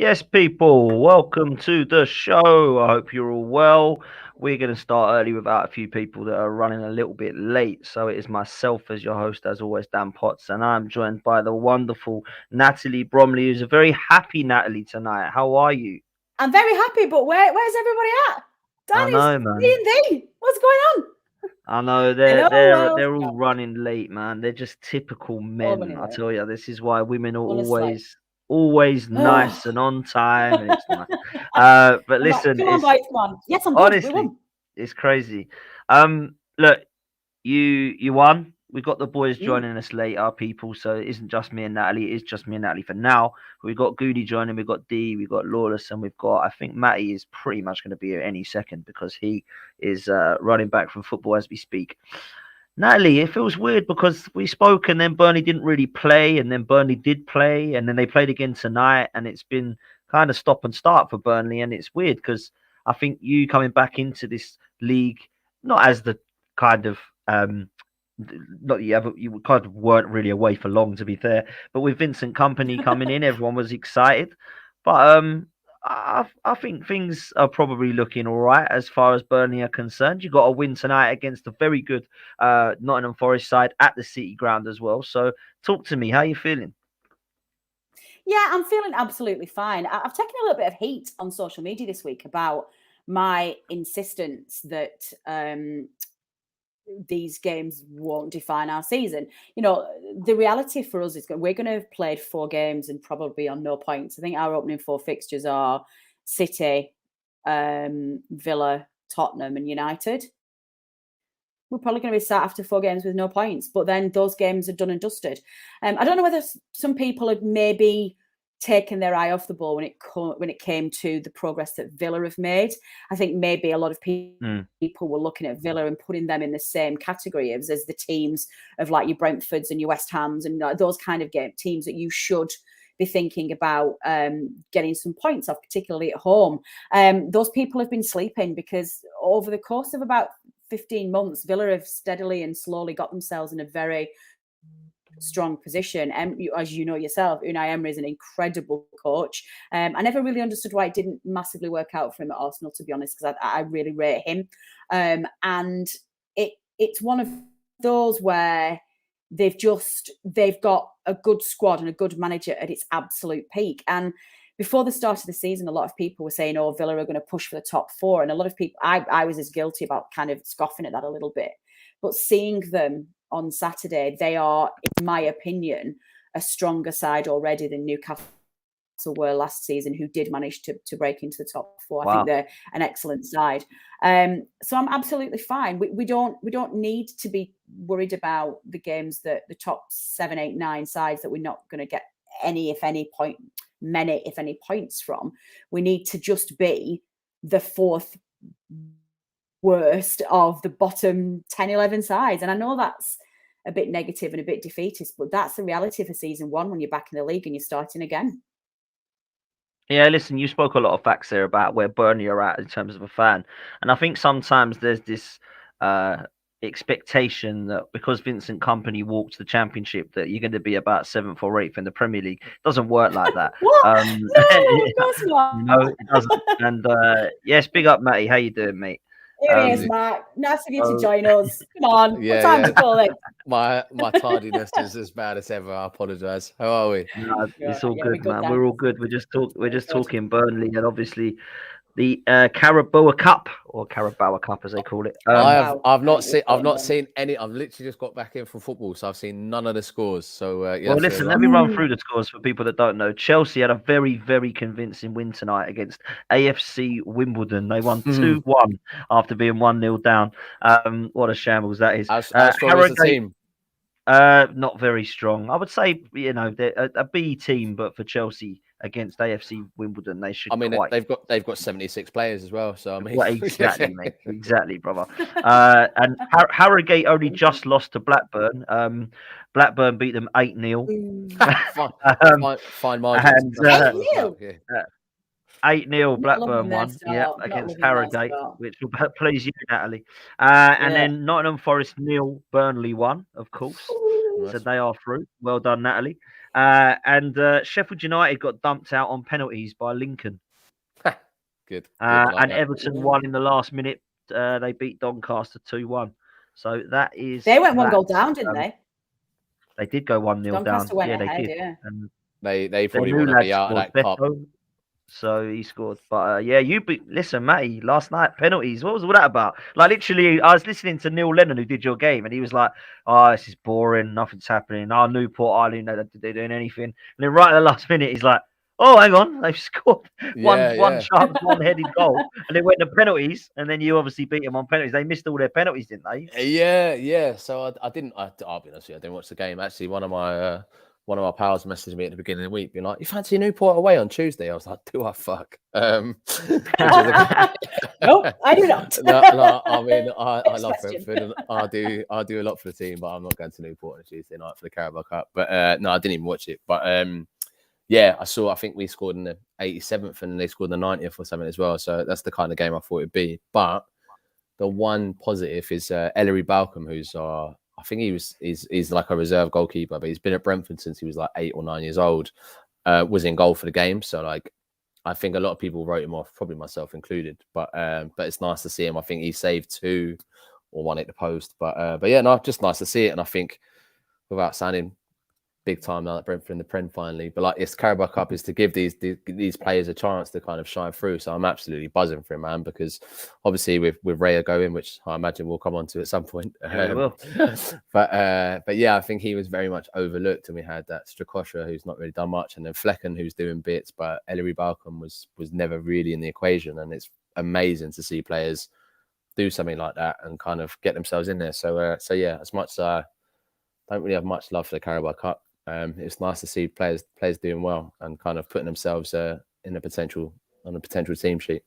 Yes, people, welcome to the show. I hope you're all well. We're going to start early without a few people that are running a little bit late. So it is myself as your host, as always, Dan Potts, and I'm joined by the wonderful Natalie Bromley, who's a very happy Natalie tonight. How are you? I'm very happy, but where's everybody at? I Danny's know, man. D&D. What's going on? I know Hello, they're all world. running late, man. They're just typical men. Running I late. tell you, this is why women are Honestly. always Oh. nice and on time, and it's nice. But I'm like, listen, come on, it's boys, come on. Yes, I'm good. We honestly, won. it's crazy. Look, you won. We got the boys joining us later, people. So it isn't just me and Natalie. It is just me and Natalie for now. We've got Goody joining. We've got D. We've got Lawless, and we've got. I think Matty is pretty much going to be here any second because he is running back from football as we speak. Natalie, it feels weird because we spoke and then Burnley didn't really play, and then Burnley did play, and then they played again tonight, and it's been kind of stop and start for Burnley, and it's weird because I think you coming back into this league not as the kind of not you ever you kind of weren't really away for long to be fair, but with Vincent Company coming in, everyone was excited, but I think things are probably looking all right as far as Burnley are concerned. You got a win tonight against a very good Nottingham Forest side at the City Ground as well. So talk to me, how are you feeling? Yeah, I'm feeling absolutely fine. I've taken a little bit of heat on social media this week about my insistence that these games won't define our season. You know, the reality for us is we're going to have played 4 games and probably on no points. I think our opening 4 fixtures are City, Villa, Tottenham, and United. We're probably going to be sat after 4 games with no points, but then those games are done and dusted. I don't know whether some people had maybe taken their eye off the ball when it came to the progress that Villa have made. I think maybe a lot of people were looking at Villa and putting them in the same category as the teams of like your Brentfords and your West Hams and those kind of teams that you should be thinking about getting some points off, particularly at home. Those people have been sleeping because over the course of about 15 months, Villa have steadily and slowly got themselves in a very strong position. And as you know yourself, Unai Emery is an incredible coach. I never really understood why it didn't massively work out for him at Arsenal, to be honest, because I really rate him. And it's one of those where they've got a good squad and a good manager at its absolute peak. And before the start of the season, a lot of people were saying, oh, Villa are going to push for the top 4. And a lot of people, I was as guilty about kind of scoffing at that a little bit. But seeing them on Saturday, they are, in my opinion, a stronger side already than Newcastle were last season, who did manage to break into the top 4. Wow. I think they're an excellent side. So I'm absolutely fine. We don't need to be worried about the games that the top 7, 8, 9 sides that we're not going to get many, if any, points from. We need to just be the 4th worst of the bottom 10, 11 sides. And I know that's a bit negative and a bit defeatist, but that's the reality for season 1 when you're back in the league and you're starting again. Yeah, listen, you spoke a lot of facts there about where Burnley are at in terms of a fan. And I think sometimes there's this expectation that because Vincent Company walked the Championship that you're going to be about 7th or 8th in the Premier League. It doesn't work like that. No, of course not. No, it doesn't. And yes, big up, Matty. How you doing, mate? Here he is, Mark. Nice of you to join us. Come on. What time to call it? My tardiness is as bad as ever. I apologise. How are we? No, it's all good, man. We're all good. We're just talking Burnley and obviously the Carabao Cup or Carabao Cup as they call it. I've not seen any. I've literally just got back in from football, so I've seen none of the scores. So well, listen, let me run through the scores for people that don't know. Chelsea had a very, very convincing win tonight against AFC Wimbledon. They won 2-1 after being 1-0 down. What a shambles that is. How strong is the team? Not very strong. I would say, they're a B team, but for Chelsea against AFC Wimbledon, they should. I mean, they've got 76 players as well. So I mean, well, exactly, mate, exactly, brother. And Harrogate only just lost to Blackburn. Blackburn beat them 8-0. Fine margin. 8-0 Blackburn won, against Harrogate, which will please you, Natalie. And then Nottingham Forest 0, Burnley 1, of course. So they are through. Well done, Natalie. And Sheffield United got dumped out on penalties by Lincoln. Good. Like And that. Everton won in the last minute. They beat Doncaster 2-1. So that is. They went one that. goal down, didn't they? They did go 1-0 down. Doncaster went Yeah, they ahead, did. yeah. And They their probably new want to lad be out of scored, that cup. Beto. So he scored. But yeah, listen, Matty, last night, penalties. What was all that about? Like, literally, I was listening to Neil Lennon, who did your game, and he was like, oh, this is boring. Nothing's happening. Oh, Newport, I didn't know that they're doing anything. And then right at the last minute, he's like, oh, hang on. They've scored one chance, one-headed goal. And they went to penalties. And then you obviously beat them on penalties. They missed all their penalties, didn't they? Yeah. So I'll be honest with you, I didn't watch the game. Actually, one of my pals messaged me at the beginning of the week, being like, "You fancy Newport away on Tuesday?" I was like, "Do I fuck?" Nope, I do not. I mean, I love Brentford, and I do a lot for the team, but I'm not going to Newport on a Tuesday night for the Carabao Cup. But no, I didn't even watch it. But yeah, I think we scored in the 87th, and they scored in the 90th or something as well. So that's the kind of game I thought it'd be. But the one positive is Ellery Balcom, who's I think he's like a reserve goalkeeper, but he's been at Brentford since he was like 8 or 9 years old. Was in goal for the game, so like I think a lot of people wrote him off, probably myself included. But it's nice to see him. I think he saved 2 or 1 at the post. But yeah, no, just nice to see it. And I think without sounding big time now at Brentford in the Prem finally, but like it's Carabao Cup is to give these players a chance to kind of shine through. So I'm absolutely buzzing for him, man, because obviously with Raya going, which I imagine we'll come on to at some point. But yeah, I think he was very much overlooked, and we had that Strakosha who's not really done much, and then Flecken who's doing bits, but Ellery Balcom was never really in the equation, and it's amazing to see players do something like that and kind of get themselves in there. So yeah, as much as I don't really have much love for the Carabao Cup, it's nice to see players doing well and kind of putting themselves on a potential team sheet.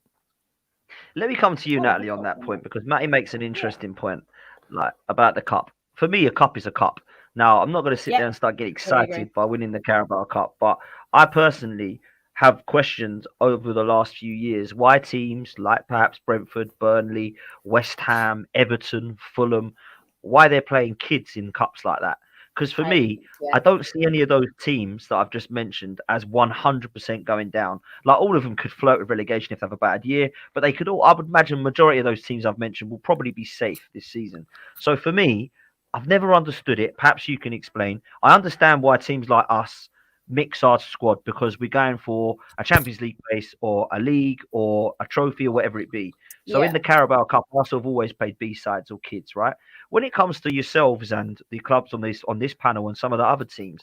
Let me come to you, Natalie, on that point, because Matty makes an interesting point, like about the cup. For me, a cup is a cup. Now, I'm not going to sit there and start getting excited by winning the Carabao Cup, but I personally have questioned over the last few years why teams like perhaps Brentford, Burnley, West Ham, Everton, Fulham, why they're playing kids in cups like that. Because for me, I don't see any of those teams that I've just mentioned as 100% going down. Like, all of them could flirt with relegation if they have a bad year, but they could all, I would imagine majority of those teams I've mentioned will probably be safe this season. So for me, I've never understood it. Perhaps you can explain. I understand why teams like us mix our squad, because we're going for a Champions League place or a league or a trophy or whatever it be. So in the Carabao Cup, us have always played B-sides or kids, right? When it comes to yourselves and the clubs on this panel and some of the other teams,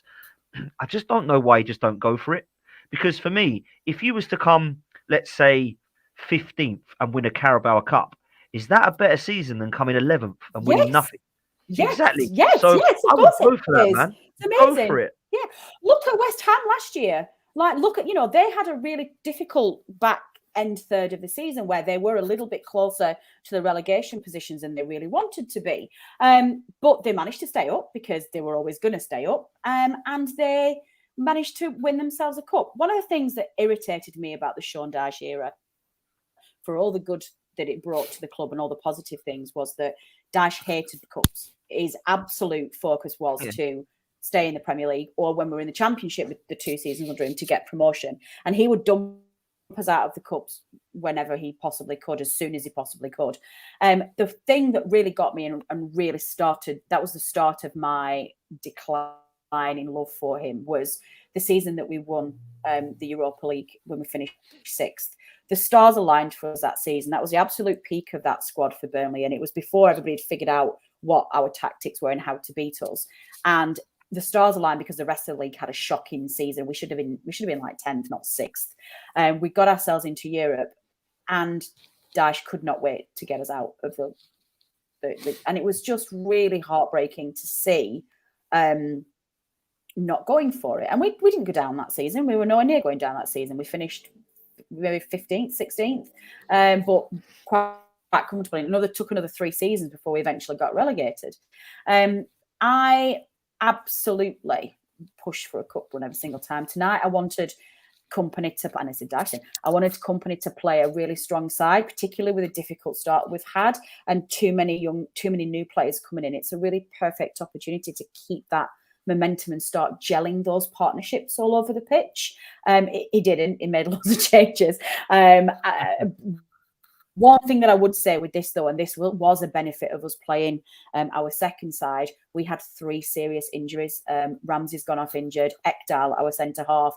I just don't know why you just don't go for it. Because for me, if you was to come, let's say, 15th and win a Carabao Cup, is that a better season than coming 11th and winning nothing? Exactly. Yes, so of course go for that, man. It's amazing. Go for it. Yeah. Look at West Ham last year. Like, look at, they had a really difficult back end third of the season where they were a little bit closer to the relegation positions than they really wanted to be. But they managed to stay up because they were always going to stay up. And they managed to win themselves a cup. One of the things that irritated me about the Sean Dyche era, for all the good that it brought to the club and all the positive things, was that Dyche hated the cups. His absolute focus was to stay in the Premier League, or when we were in the Championship with the 2 seasons under him, to get promotion. And he would dump us out of the cups whenever he possibly could, as soon as he possibly could. The thing that really got me and really started, that was the start of my decline in love for him, was the season that we won the Europa League when we finished 6th. The stars aligned for us that season. That was the absolute peak of that squad for Burnley. And it was before everybody had figured out what our tactics were and how to beat us. And the stars aligned because the rest of the league had a shocking season. We should have been like 10th, not 6th. We got ourselves into Europe, and Dyche could not wait to get us out of the and it was just really heartbreaking to see not going for it. And we didn't go down that season. We were nowhere near going down that season. We finished maybe 15th, 16th, but quite comfortably. Took another 3 seasons before we eventually got relegated. I absolutely push for a cup run every single time. Tonight, I wanted Company to, and I said Dyson, I wanted Company to play a really strong side, particularly with a difficult start we've had and too many new players coming in. It's a really perfect opportunity to keep that momentum and start gelling those partnerships all over the pitch. He didn't. He made lots of changes. One thing that I would say with this, though, and this was a benefit of us playing our second side, we had 3 serious injuries. Ramsey's gone off injured, Ekdal, our centre-half,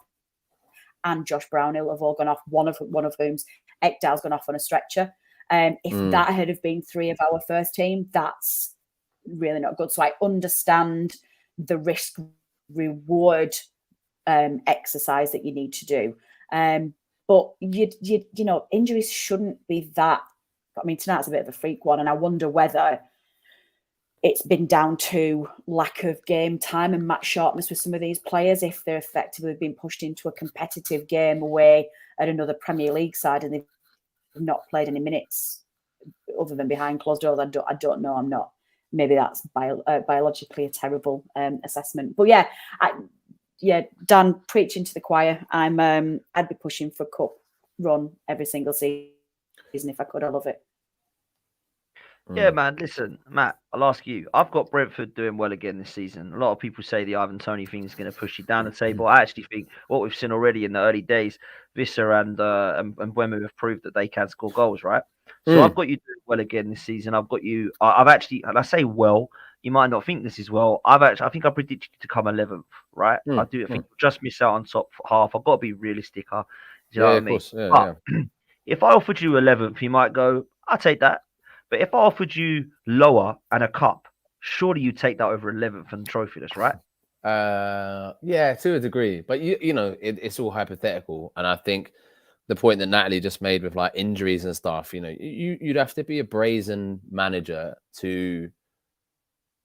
and Josh Brownhill have all gone off, one of whom's Ekdal's gone off on a stretcher. If that had have been 3 of our first team, that's really not good. So I understand the risk-reward exercise that you need to do. But you know, injuries shouldn't be that. I mean, tonight's a bit of a freak one, and I wonder whether it's been down to lack of game time and match sharpness with some of these players, if they're effectively being pushed into a competitive game away at another Premier League side and they've not played any minutes other than behind closed doors. I don't know. I'm not. Maybe that's biologically a terrible assessment. But yeah, Dan, preaching to the choir. I'd be pushing for a cup run every single season if I could. I love it. Yeah, man. Listen, Matt, I'll ask you. I've got Brentford doing well again this season. A lot of people say the Ivan Toney thing is going to push you down the table. I actually think what we've seen already in the early days, Visser and Mbeumo have proved that they can score goals, right? So I've got you doing well again this season. I've got you. I've actually, and I say well, you might not think this is well. I think I predicted you to come 11th, right? I think you'll just miss out on top half. I've got to be realistic. Do you know what I mean? But if I offered you 11th, you might go, I'll take that. But if I offered you lower and a cup, surely you take that over 11th and trophyless, right? Yeah, to a degree. But you know, it's all hypothetical. And I think the point that Natalie just made with like injuries and stuff, you know, you'd have to be a brazen manager to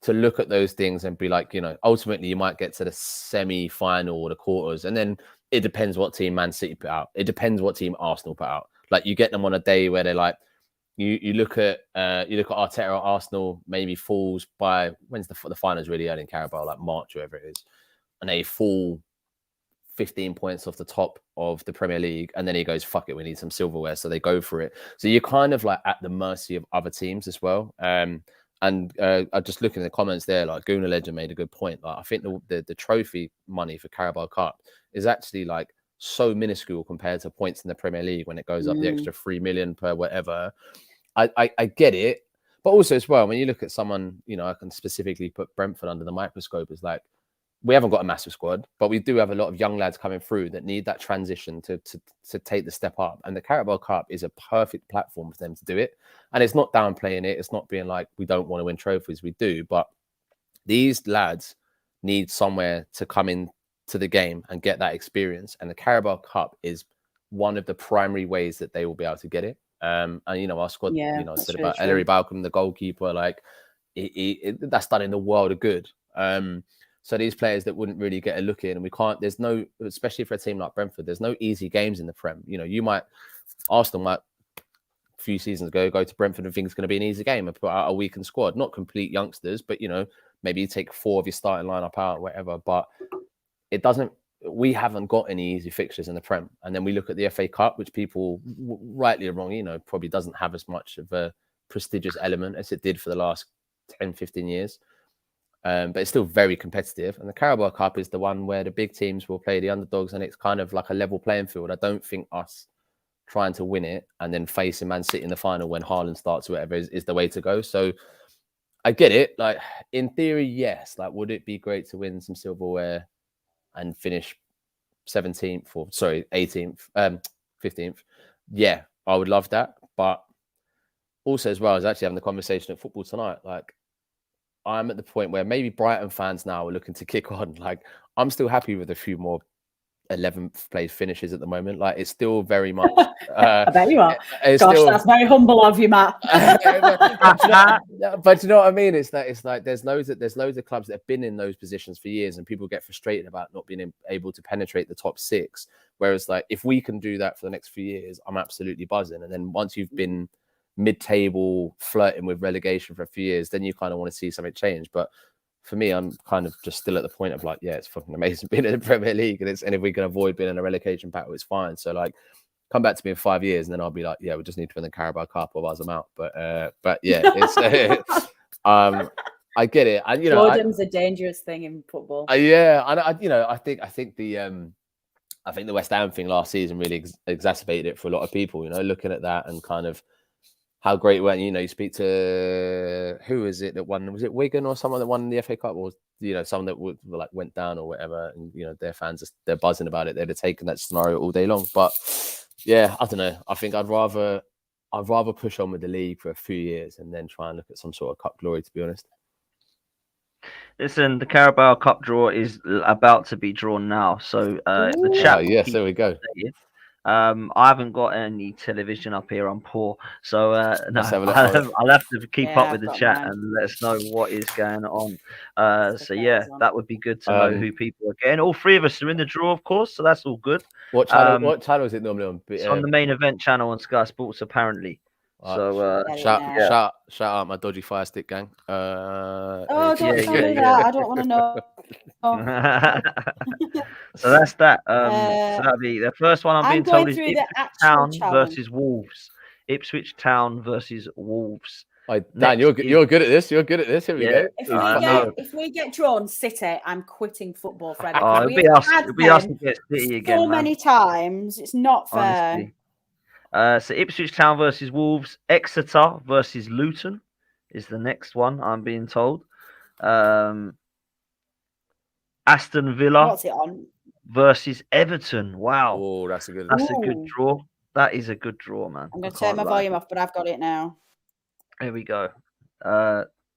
look at those things and be like, you know, ultimately you might get to the semi-final or the quarters, and then it depends what team Man City put out. It depends what team Arsenal put out. Like you get them on a day where they're like, you look at Arteta at Arsenal maybe falls by, when's the finals really early in Carabao, like March, whatever it is, and they fall 15 points off the top of the Premier League, and then he goes, fuck it, we need some silverware, so they go for it. So you're kind of like at the mercy of other teams as well. And I just looking at the comments there, like Gooner Legend made a good point. Like I think the trophy money for Carabao Cup is actually like so minuscule compared to points in the Premier League when it goes up the extra 3 million per whatever. I get it, but also as well, when you look at someone, you know, I can specifically put Brentford under the microscope. Is like, we haven't got a massive squad, but we do have a lot of young lads coming through that need that transition to take the step up. And the Carabao Cup is a perfect platform for them to do it. And it's not downplaying it. It's not being like, we don't want to win trophies. We do. But these lads need somewhere to come in to the game and get that experience. And the Carabao Cup is one of the primary ways that they will be able to get it. And, you know, our squad, you know, said about Ellery Balcom, the goalkeeper, like, that's done in the world of good. So these players that wouldn't really get a look in, and we can't, there's no, especially for a team like Brentford, there's no easy games in the Prem. You know, Arsenal might, a few seasons ago, go to Brentford and think it's going to be an easy game and put out a weakened squad. Not complete youngsters, but, you know, maybe you take 4 of your starting lineup out, whatever. But we haven't got any easy fixtures in the Prem. And then we look at the FA Cup, which people, rightly or wrong, you know, probably doesn't have as much of a prestigious element as it did for the last 10, 15 years. But it's still very competitive. And the Carabao Cup is the one where the big teams will play the underdogs, and it's kind of like a level playing field. I don't think us trying to win it and then facing Man City in the final when Haaland starts or whatever is the way to go. So I get it. Like, in theory, yes. Like, would it be great to win some silverware and finish 17th or 18th, 15th? Yeah, I would love that. But also, as well, I was actually having the conversation at football tonight. Like, I'm at the point where maybe Brighton fans now are looking to kick on. Like, I'm still happy with a few more 11th place finishes at the moment. Like, it's still very much. I bet you are. Gosh, that's very humble of you, Matt. But you know what I mean? It's like there's loads of clubs that have been in those positions for years, and people get frustrated about not being able to penetrate the top 6. Whereas, like, if we can do that for the next few years, I'm absolutely buzzing. And then once you've been mid-table flirting with relegation for a few years, then you kind of want to see something change. But for me, I'm kind of just still at the point of like, yeah, it's fucking amazing being in the Premier League, and if we can avoid being in a relegation battle, it's fine. So like, come back to me in 5 years, and then I'll be like, yeah, we just need to win the Carabao Cup, otherwise I'm out. But yeah, it's I get it. Boredom's a dangerous thing in football. Yeah, I think the West Ham thing last season really exacerbated it for a lot of people. Looking at that and kind of how great it went. You speak to who is it that won? Was it Wigan or someone that won the FA Cup, or someone that went down or whatever? And their fans they're buzzing about it. They'd have taken that scenario all day long. But yeah, I don't know. I think I'd rather push on with the league for a few years and then try and look at some sort of cup glory. To be honest. Listen, the Carabao Cup draw is about to be drawn now. So the chat. Yes, there we go. I haven't got any television up here. I'm poor, so no, I'll have to keep up with the chat and let us know what is going on. So yeah, that would be good to know who people are getting. All three of us are in the draw, of course, so that's all good. What channel is it normally on? It's on the main event channel on Sky Sports, apparently. So shout out my dodgy Fire Stick gang. Don't tell me that. I don't want to know. So that's that. So that'll be the first one. I'm being told is Ipswich Town versus Wolves. Ipswich Town versus Wolves. Dan, you're good at this. You're good at this. Here we go. If we get drawn City, I'm quitting football forever. It'll be us to get City again. So many times, it's not fair. Honestly. So Ipswich Town versus Wolves. Exeter versus Luton is the next one. I'm being told. Aston Villa What's it on? versus Everton. Wow. Oh, that's a good draw. That is a good draw, man. I'm going to turn my volume off, but I've got it now. Here we go.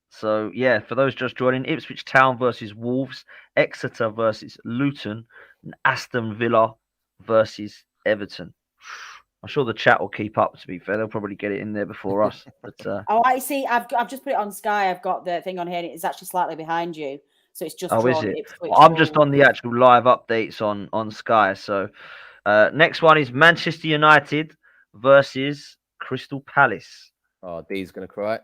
So, yeah, for those just joining, Ipswich Town versus Wolves, Exeter versus Luton, and Aston Villa versus Everton. I'm sure the chat will keep up, to be fair. They'll probably get it in there before us. But, I see. I've just put it on Sky. I've got the thing on here, and it's actually slightly behind you. So it's just is it? I'm just on the actual live updates on Sky. So next one is Manchester United versus Crystal Palace. Oh, D's going to cry.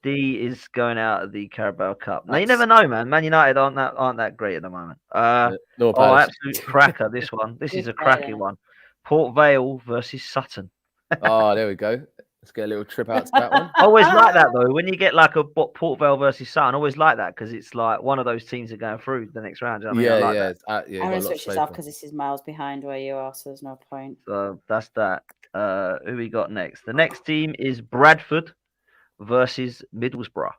D is going out of the Carabao Cup. Now, you never know, man. Man United aren't that great at the moment. Absolute cracker, this one. This is a cracky one. Port Vale versus Sutton. Oh, there we go. Let's get a little trip out to that one. I always like that, though. When you get like a Port Vale versus Sutton, I always like that because it's like one of those teams are going through the next round. You know what I mean? I'm going to switch this off because this is miles behind where you are, so there's no point. So that's that. Who we got next? The next team is Bradford versus Middlesbrough.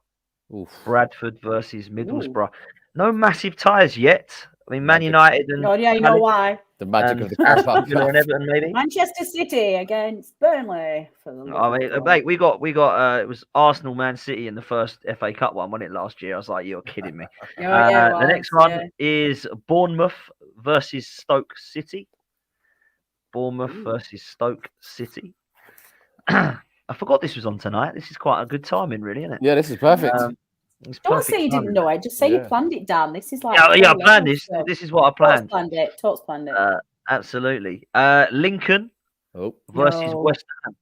Oof. Bradford versus Middlesbrough. No massissive ties yet. I mean, Man United and you know why? The magic of the Carabao Cup. And Everton, maybe. Manchester City against Burnley. Mate, we got. It was Arsenal, Man City in the first FA Cup one, wasn't it, last year? I was like, you're kidding me. The next one is Bournemouth versus Stoke City. Bournemouth versus Stoke City. I forgot this was on tonight. This is quite a good timing, really, isn't it? Yeah, this is perfect. Don't say you didn't know it. Just say you planned it, Dan. This is like I planned this. This is what I planned. Tots planned it. Absolutely. Lincoln versus West Ham.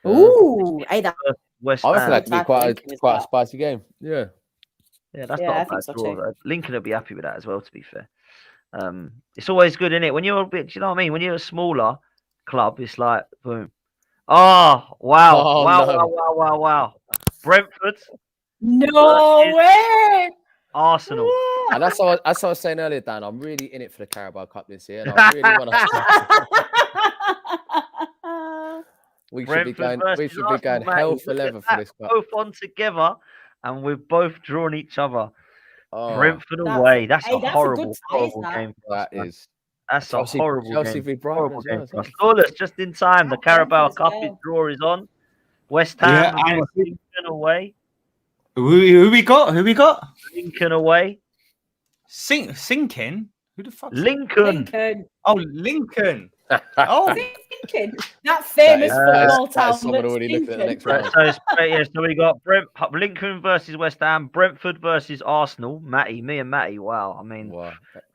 Ooh, hey, that West Ham. I reckon that could be quite a spicy game. Yeah. Yeah, that's not a bad draw. Lincoln will be happy with that as well, to be fair. It's always good, isn't it? When you're a bit, you know what I mean? When you're a smaller club, it's like boom. Oh, wow. Wow. Brentford. No way. Arsenal. And that's what I was saying earlier, Dan. I'm really in it for the Carabao Cup this year. And I really want to. We should be going hell for leather for this cup. Both on together, and we've both drawn each other. Brentford away. That's a horrible game. That's a horrible game. Horrible game. Scoreless just in time. The Carabao Cup draw is on. West Ham Lincoln away. Who we got? Lincoln away. Sinking? Who the fuck? Lincoln. Oh, Lincoln. Oh, Lincoln. That famous football town. Someone already looked at the next round. So we got Lincoln versus West Ham, Brentford versus Arsenal. Me and Matty. Wow. I mean,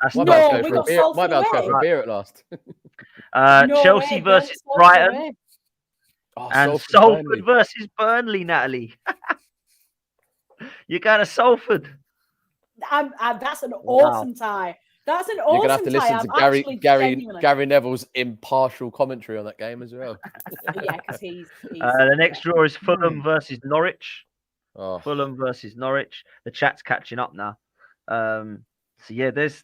that's might be able to go for a beer at last. Chelsea versus Brighton. And Salford versus Burnley, Natalie. You're going to Salford. That's an awesome tie. That's an You're gonna have awesome to tie. listen I'm to Gary Neville's impartial commentary on that game as well. Yeah, because he's the next draw is Fulham versus Norwich. Oh. Fulham versus Norwich. The chat's catching up now. So yeah, there's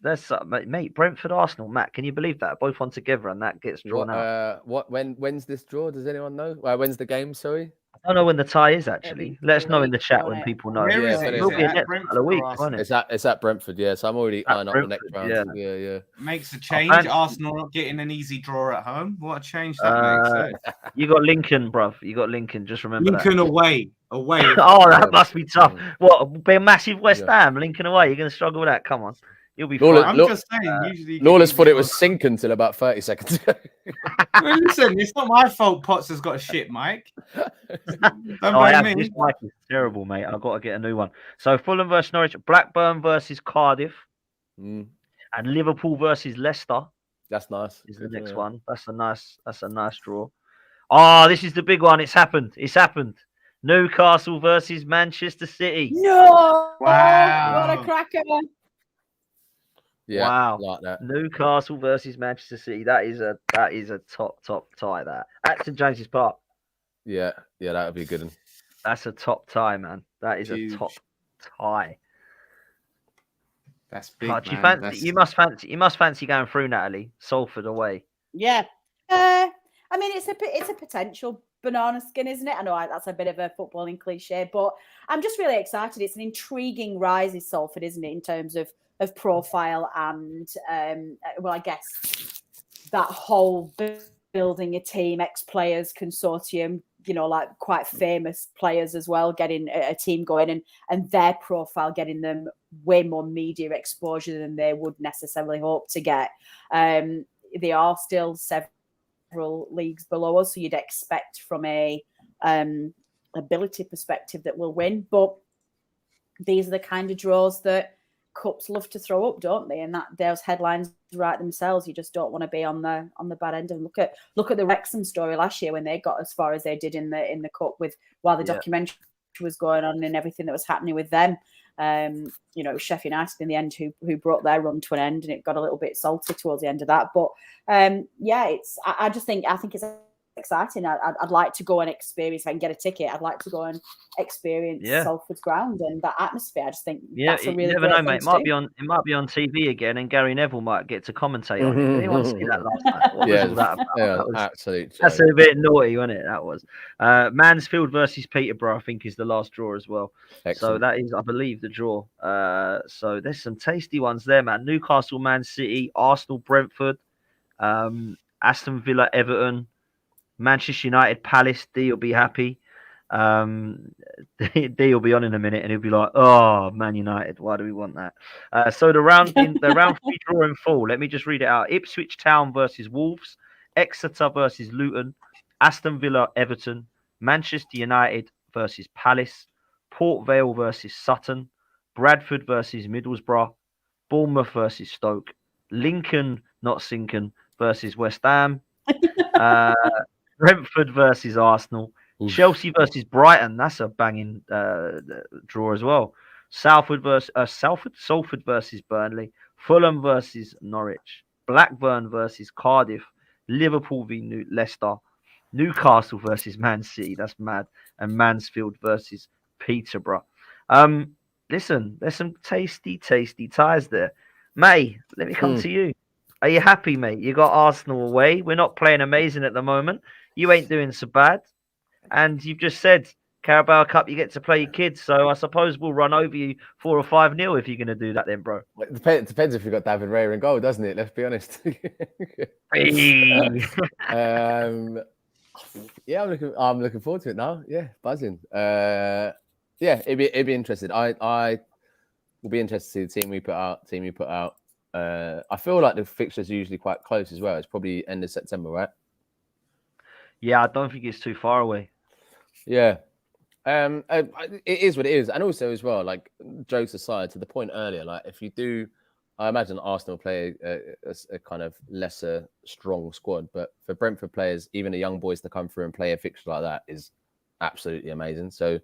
mate, Brentford, Arsenal. Matt, can you believe that? Both on together and that gets drawn out. When's this draw? Does anyone know? When's the game? Sorry. I don't know when the tie is actually. Let us know in the chat on when it. people know. Where is Yeah, it? It'll Is be it in at next Brentford couple of or weeks, Arsenal? won't it? It's at Brentford, yeah. So I'm already At eyeing up the next Brentford, round. yeah. Yeah. Makes a change. fancy- Arsenal not getting an easy draw at home. What a change that makes. Eh? You got Lincoln, bruv. You got Lincoln. Just remember Lincoln that. away. Oh, that must be tough. Mm. What? Be a massive West Yeah. Ham, Lincoln away. You're going to struggle with that. Come on. You'll be Lawless- fine. I'm just saying. Usually, you get Lawless easy thought it was draws. sinking until about 30 seconds ago. Well, listen, it's not my fault. Potts has got a shit mic. Don't Oh, I blame have. me. This mic is terrible, mate. I've got to get a new one. So Fulham versus Norwich, Blackburn versus Cardiff, Mm, and Liverpool versus Leicester that's nice. is the Good, next yeah. one. That's a nice draw. Oh, this is the big one. It's happened. Newcastle versus Manchester City. No! Wow. What a cracker! Yeah, Wow. like that. Newcastle versus Manchester City. That is a top tie. That at St James's Park. Yeah, that would be a good one. That's a top tie, man. That is Huge. a top tie. That's big, Oh, do you man. fancy? You must fancy going through, Natalie. Salford away. Yeah. I mean, it's a potential banana skin, isn't it? I know that's a bit of a footballing cliche, but I'm just really excited. It's an intriguing rise in Salford, isn't it, in terms of profile and, well, I guess that whole building a team, ex-players consortium, like quite famous players as well, getting a team going and their profile getting them way more media exposure than they would necessarily hope to get. They are still several leagues below us, so you'd expect from a ability perspective that we'll win. But these are the kind of draws that cups love to throw up, don't they? And that those headlines write themselves. You just don't want to be on the bad end. And look at the Wrexham story last year when they got as far as they did in the cup while the documentary was going on and everything that was happening with them. It was Sheffield United in the end who brought their run to an end, and it got a little bit salty towards the end of that. But I think it's exciting. I'd like to go and experience. If I can get a ticket, I'd like to go and experience Salford's ground and that atmosphere. I just think that's a really you never great know, mate. It might be on TV again, and Gary Neville might get to commentate on it. Did anyone see that last night? What was all that about? Yeah, absolutely. That's a bit naughty, wasn't it? That was Mansfield versus Peterborough. I think is the last draw as well. Excellent. So that is, I believe, the draw. So there's some tasty ones there, man. Newcastle, Man City, Arsenal, Brentford, Aston Villa, Everton. Manchester United, Palace. D will be happy. D will be on in a minute, and he'll be like, "Oh, Man United, why do we want that?" So the round 3 draw in full. Let me just read it out: Ipswich Town versus Wolves, Exeter versus Luton, Aston Villa, Everton, Manchester United versus Palace, Port Vale versus Sutton, Bradford versus Middlesbrough, Bournemouth versus Stoke, Lincoln, not Sinkin, versus West Ham. Brentford versus Arsenal, Chelsea versus Brighton. That's a banging draw as well. Salford versus Burnley, Fulham versus Norwich, Blackburn versus Cardiff, Liverpool v Leicester, Newcastle versus Man City. That's mad, and Mansfield versus Peterborough. Listen, there's some tasty ties there. May, let me come to you. Are you happy, mate? You got Arsenal away. We're not playing amazing at the moment. You ain't doing so bad. And you've just said Carabao Cup, you get to play your kids. So I suppose we'll run over you 4 or 5-0 if you're going to do that then, bro. It depends if you've got David Raya in goal, doesn't it? Let's be honest. Yeah, I'm looking forward to it now. Yeah, buzzing. Yeah, it'd be interesting. I will be interested to see the team we put out. I feel like the fixtures are usually quite close as well. It's probably end of September, right? Yeah, I don't think it's too far away. Yeah. It is what it is. And also as well, like jokes aside, to the point earlier, like if you do, I imagine Arsenal play a kind of lesser strong squad, but for Brentford players, even the young boys to come through and play a fixture like that is absolutely amazing. So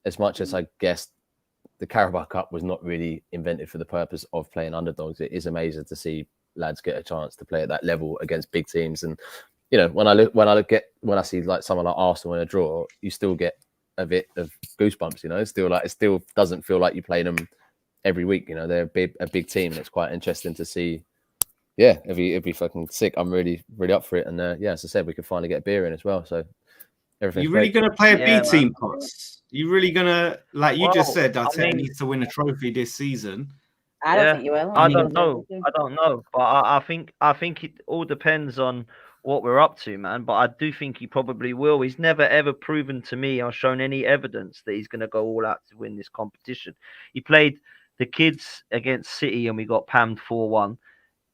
as much as I guess the Carabao Cup was not really invented for the purpose of playing underdogs. It is amazing to see lads get a chance to play at that level against big teams. And you know, when I see like someone like Arsenal in a draw, you still get a bit of goosebumps. You know, it still doesn't feel like you're playing them every week. You know, they're a big team, and it's quite interesting to see. Yeah, it'd be fucking sick. I'm really up for it. And yeah, as I said, we could finally get a beer in as well. So everything's You really great. gonna play a Yeah, B team, Potts? You really gonna, like you just said, I Arteta mean- needs to win a trophy this season. I don't think you will. I think don't know. you'll do. I don't know. But I think it all depends on what we're up to, man. But I do think he probably will. He's never ever proven to me or shown any evidence that he's going to go all out to win this competition. He played the kids against City and we got pammed 4-1.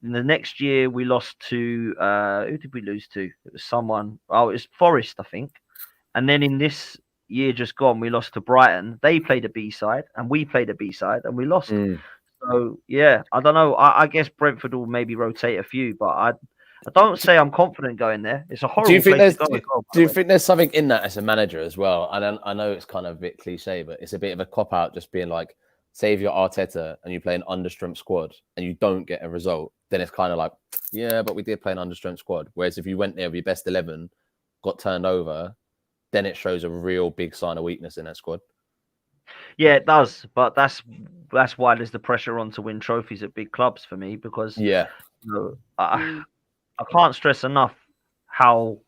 And the next year we lost to who did we lose to? It was someone. Oh, it was Forest, I think. And then in this year just gone, we lost to Brighton. They played a B side and we played a B side and we lost. So yeah, I don't know. I guess Brentford will maybe rotate a few, but I don't say I'm confident going there. It's a horrible place to go. Do you think there's something in that as a manager as well? I know it's kind of a bit cliche, but it's a bit of a cop out. Just being like, say if you're Arteta and you play an understrength squad and you don't get a result, then it's kind of like, yeah, but we did play an understrength squad. Whereas if you went there with your best 11, got turned over, then it shows a real big sign of weakness in that squad. Yeah, it does, but that's why there's the pressure on to win trophies at big clubs for me, because Yeah, you know, I can't stress enough how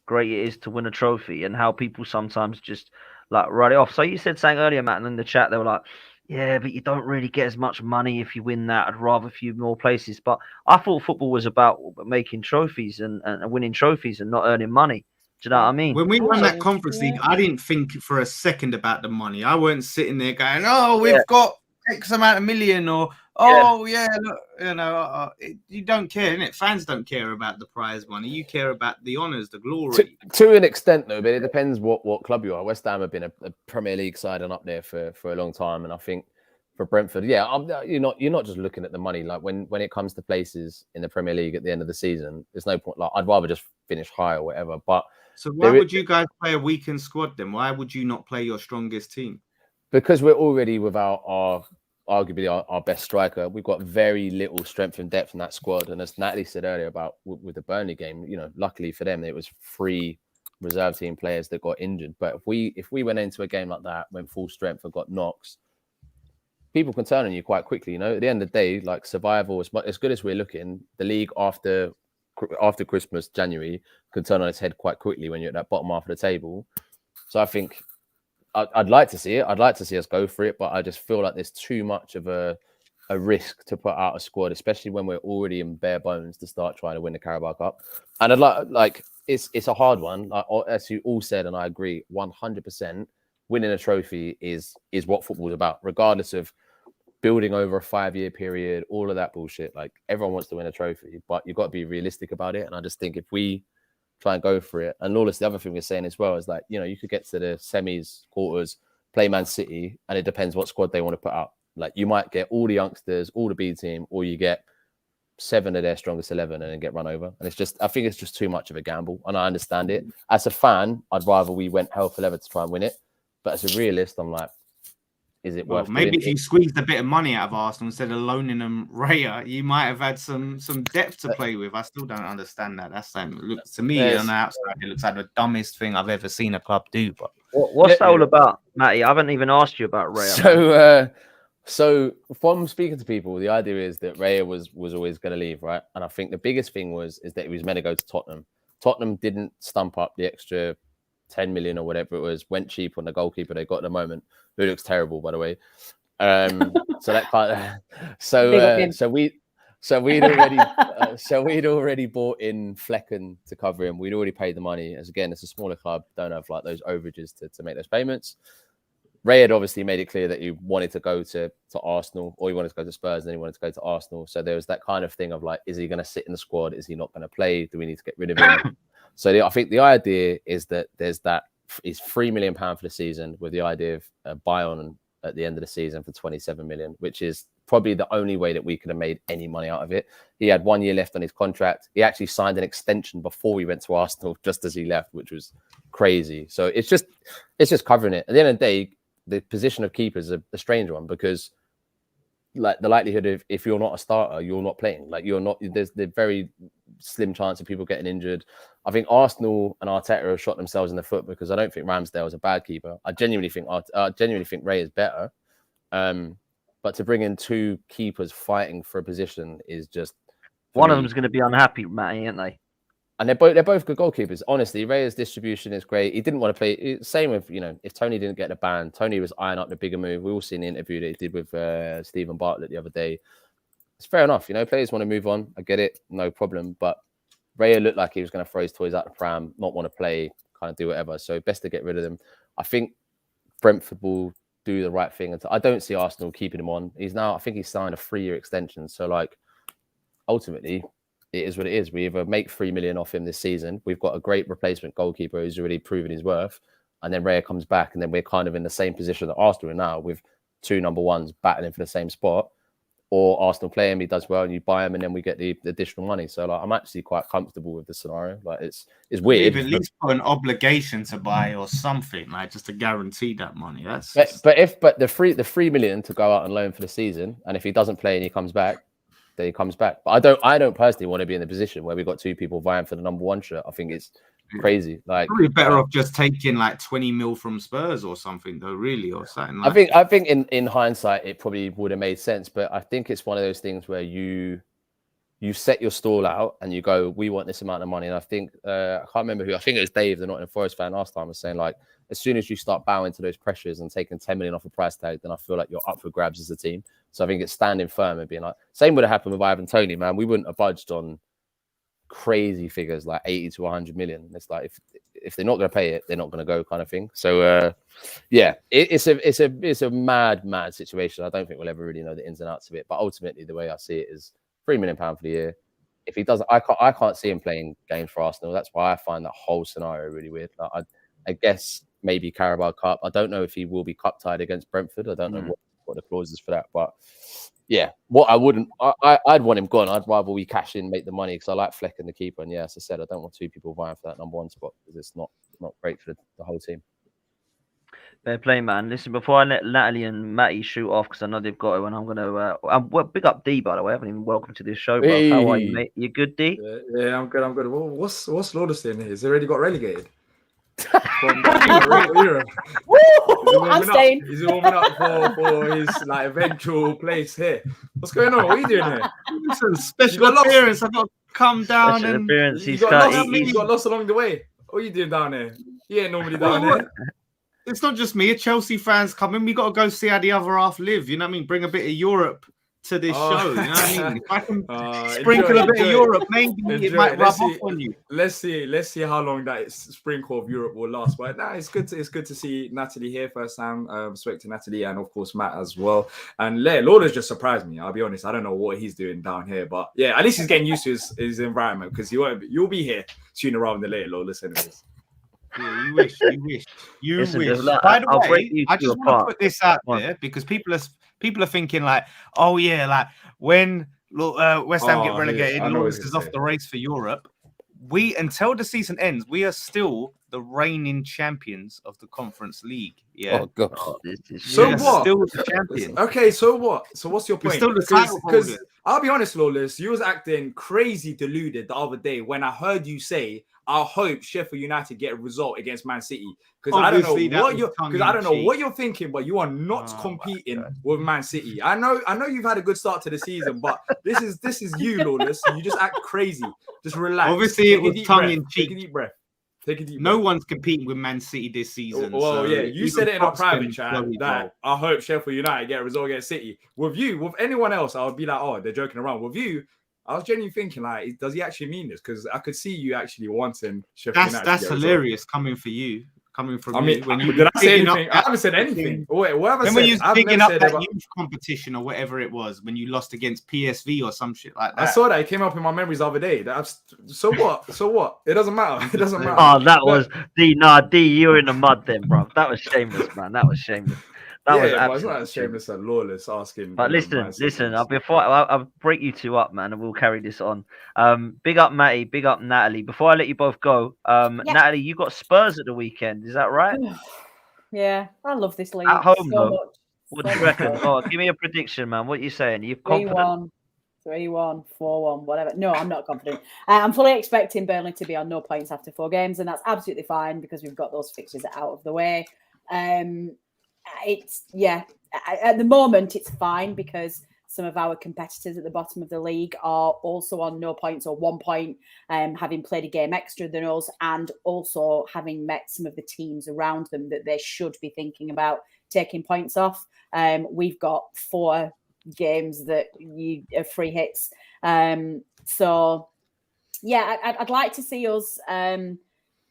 great it is to win a trophy and how people sometimes just like write it off. So you said something earlier, Matt, and in the chat they were like, yeah, but you don't really get as much money if you win that. I'd rather a few more places. But I thought football was about making trophies and winning trophies and not earning money. Do you know what I mean? When we won that Conference League, I didn't think for a second about the money. I weren't sitting there going, "Oh, we've got X amount of million," or "Oh, yeah, look, you know." You don't care, innit? Fans don't care about the prize money. You care about the honours, the glory. to an extent, though, but it depends what club you are. West Ham have been a Premier League side and up there for a long time, and I think for Brentford, yeah, you're not just looking at the money. Like when it comes to places in the Premier League at the end of the season, there's no point. Like I'd rather just finish high or whatever, but. So why would you guys play a weakened squad then? Why would you not play your strongest team? Because we're already without arguably our best striker. We've got very little strength and depth in that squad. And as Natalie said earlier about with the Burnley game, you know, luckily for them, it was 3 reserve team players that got injured. But if we went into a game like that, went full strength and got knocks, people can turn on you quite quickly. You know, at the end of the day, like survival, as good as we're looking, the league after Christmas, January, can turn on its head quite quickly when you're at that bottom half of the table. So I think I'd like to see it. I'd like to see us go for it, but I just feel like there's too much of a risk to put out a squad, especially when we're already in bare bones to start trying to win the Carabao Cup. And I'd like it's a hard one. Like, as you all said, and I agree 100%, winning a trophy is what football is about, regardless of building over a 5-year period, all of that bullshit. Like everyone wants to win a trophy, but you've got to be realistic about it. And I just think if we try and go for it, and Lawless, the other thing we're saying as well is like, you know, you could get to the semis, quarters, play Man City, and it depends what squad they want to put out. Like you might get all the youngsters, all the B team, or you get 7 of their strongest 11 and then get run over. And I think it's just too much of a gamble. And I understand it. As a fan, I'd rather we went hell for leather to try and win it. But as a realist, I'm like, is it worth maybe doing if you squeezed a bit of money out of Arsenal instead of loaning them Raya, you might have had some depth to play with. I still don't understand that. That's look to me on the outside, it looks like the dumbest thing I've ever seen a club do. But what's that all about, Matty? I haven't even asked you about Raya. So from speaking to people, the idea is that Raya was always going to leave, right? And I think the biggest thing is that he was meant to go to Tottenham. Tottenham didn't stump up the extra 10 million or whatever it was, went cheap on the goalkeeper they got at the moment, who looks terrible, by the way. We'd already bought in Flecken to cover him. We'd already paid the money. As again, it's a smaller club, don't have like those overages to make those payments. Ray had obviously made it clear that he wanted to go to Arsenal, or he wanted to go to Spurs, and then he wanted to go to Arsenal. So there was that kind of thing of like, is he going to sit in the squad? Is he not going to play? Do we need to get rid of him? So I think the idea is that is £3 million for the season, with the idea of buy on at the end of the season for 27 million, which is probably the only way that we could have made any money out of it. He had 1 year left on his contract. He actually signed an extension before we went to Arsenal, just as he left, which was crazy. So it's just covering it. At the end of the day, the position of keeper is a strange one because like the likelihood of if you're not a starter, you're not playing. Like you're not. There's the very slim chance of people getting injured. I think Arsenal and Arteta have shot themselves in the foot because I don't think Ramsdale is a bad keeper. I genuinely think Ray is better. But to bring in two keepers fighting for a position is just one of them's going to be unhappy, Matty, aren't they? And they're both good goalkeepers. Honestly, Ray's distribution is great. He didn't want to play. Same with, if Tony didn't get the ban, Tony was eyeing up the bigger move. We all seen the interview that he did with Stephen Bartlett the other day. It's fair enough. Players want to move on. I get it. No problem. But Ray looked like he was going to throw his toys out the pram, not want to play, kind of do whatever. So best to get rid of them. I think Brentford will do the right thing. I don't see Arsenal keeping him on. I think he's signed a 3-year extension. So like, ultimately, it is what it is. We either make 3 million off him this season. We've got a great replacement goalkeeper who's already proven his worth. And then Raya comes back. And then we're kind of in the same position that Arsenal are now with 2 number ones battling for the same spot. Or Arsenal play him, he does well, and you buy him, and then we get the additional money. So like, I'm actually quite comfortable with the scenario. Like it's weird. You've at least put an obligation to buy or something, like just to guarantee that money. That's but the 3 million to go out and loan for the season, and if he doesn't play and he comes back, then he comes back. But I don't personally want to be in the position where we've got 2 people vying for the number 1 shirt. I think it's crazy. Like probably better off just taking like 20 mil from Spurs or something, though, really, or something. I think in hindsight it probably would have made sense, but I think it's one of those things where you set your stall out and you go, we want this amount of money. And I think I can't remember who. I think it was Dave, the Nottingham Forest fan, last time was saying like, as soon as you start bowing to those pressures and taking 10 million off a price tag, then I feel like you're up for grabs as a team. So I think it's standing firm and being like, same would have happened with Ivan Toney, man. We wouldn't have budged on crazy figures like 80 to 100 million. It's like if they're not going to pay it, they're not going to go, kind of thing. So it's a mad situation. I don't think we'll ever really know the ins and outs of it. But ultimately, the way I see it is £3 million for the year. If he doesn't, I can't see him playing games for Arsenal. That's why I find that whole scenario really weird. Like, I guess maybe Carabao Cup. I don't know if he will be cup tied against Brentford. I don't know what the clause is for that, but yeah, I'd want him gone. I'd rather we cash in, make the money, because I like Fleck and the keeper. And yeah, as I said, I don't want 2 people vying for that number 1 spot because it's not great for the whole team. Fair play, man. Listen, before I let Natalie and Matty shoot off, because I know they've got it, and I'm going to big up D, by the way. I haven't even welcome to this show, bro. Hey. How are you, mate? You good, D? Yeah, I'm good. Well, what's Lawless doing here? He's already got relegated. I'm staying. He's warming up for his like eventual place here. What's going on? What are you doing here? It's a special appearance. I've got to come down special and appearance. He got lost along the way. What are you doing down there? He ain't normally down there. It's not just me. Chelsea fans coming. We got to go see how the other half live. You know what I mean? Bring a bit of Europe to this show. You know what I mean? If I can sprinkle a bit of Europe, maybe it might rub off on you. Let's see how long that sprinkle of Europe will last. But it's good to see Natalie here first time. Spoke to Natalie and of course Matt as well. And Lawler's just surprised me. I'll be honest. I don't know what he's doing down here, but yeah, at least he's getting used to his environment because you'll be here sooner rather than later, Lawless. Anyways. Yeah, you wish. Listen, wish. By the way, I just want to put this out there because people are thinking like, oh yeah, like when West Ham get relegated, Lawrence is off the race for Europe. We, until the season ends, we are still the reigning champions of the Conference League. Yeah. Oh god. So what? Still the champions. Okay. So what? So what's your point? Still the title holders. Because I'll be honest, Lawless, you was acting crazy deluded the other day when I heard you say, I hope Sheffield United get a result against Man City. Because I don't know what you're thinking, but you are not competing with Man City. I know you've had a good start to the season, but this is you, Lawless. You just act crazy. Just relax. Obviously, it was tongue in cheek. Take a deep breath. No one's competing with Man City this season. Well, so yeah, you said it in a private chat that I hope Sheffield United get a result against City. With anyone else, I would be like, oh, they're joking around. With you, I was genuinely thinking, like, does he actually mean this? Because I could see you actually wanting Sheffield United. That's hilarious coming from you. Did I say anything? I haven't said anything. Wait, what have I said? When you was picking up that youth competition or whatever it was, when you lost against PSV or some shit like that. I saw that. It came up in my memories the other day. So what? It doesn't matter. It doesn't matter. Oh, that was D. Nah, D, you were in the mud then, bro. That was shameless, man. That was shameless. That was but it's not as shameless and Lawless asking. But listen. Before I'll break you two up, man, and we'll carry this on. Big up Matty, big up Natalie. Before I let you both go, Natalie, you got Spurs at the weekend. Is that right? Yeah, I love this league At home, so though. much. What do you reckon? Oh, give me a prediction, man. What are you saying? Are you confident? 3-1, 3-1, 4-1, whatever. No, I'm not confident. I'm fully expecting Burnley to be on no points after 4 games, and that's absolutely fine because we've got those fixtures out of the way. It's at the moment it's fine because some of our competitors at the bottom of the league are also on no points or 1 point, having played a game extra than us, and also having met some of the teams around them that they should be thinking about taking points off. We've got 4 games that you are free hits. So yeah, I'd like to see us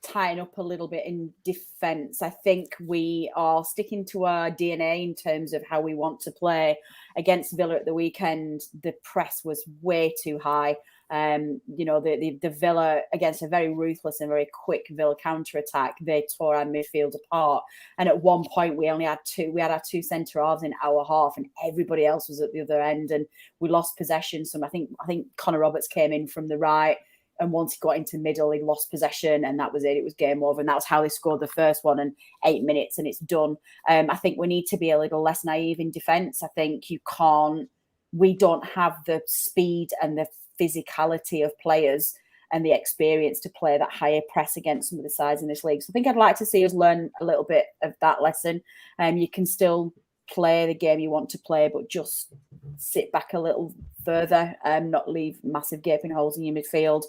tying up a little bit in defence. I think we are sticking to our DNA in terms of how we want to play. Against Villa at the weekend, the press was way too high. The Villa, against a very ruthless and very quick Villa counter-attack, they tore our midfield apart. And at one point, we only had 2. We had our 2 centre-halves in our half, and everybody else was at the other end. And we lost possession. So I think Connor Roberts came in from the right. And once he got into middle, he lost possession, and that was it. It was game over, and that was how they scored the first one in 8 minutes, and it's done. I think we need to be a little less naive in defence. I think we don't have the speed and the physicality of players and the experience to play that higher press against some of the sides in this league. So I think I'd like to see us learn a little bit of that lesson. You can still play the game you want to play, but just sit back a little further and not leave massive gaping holes in your midfield.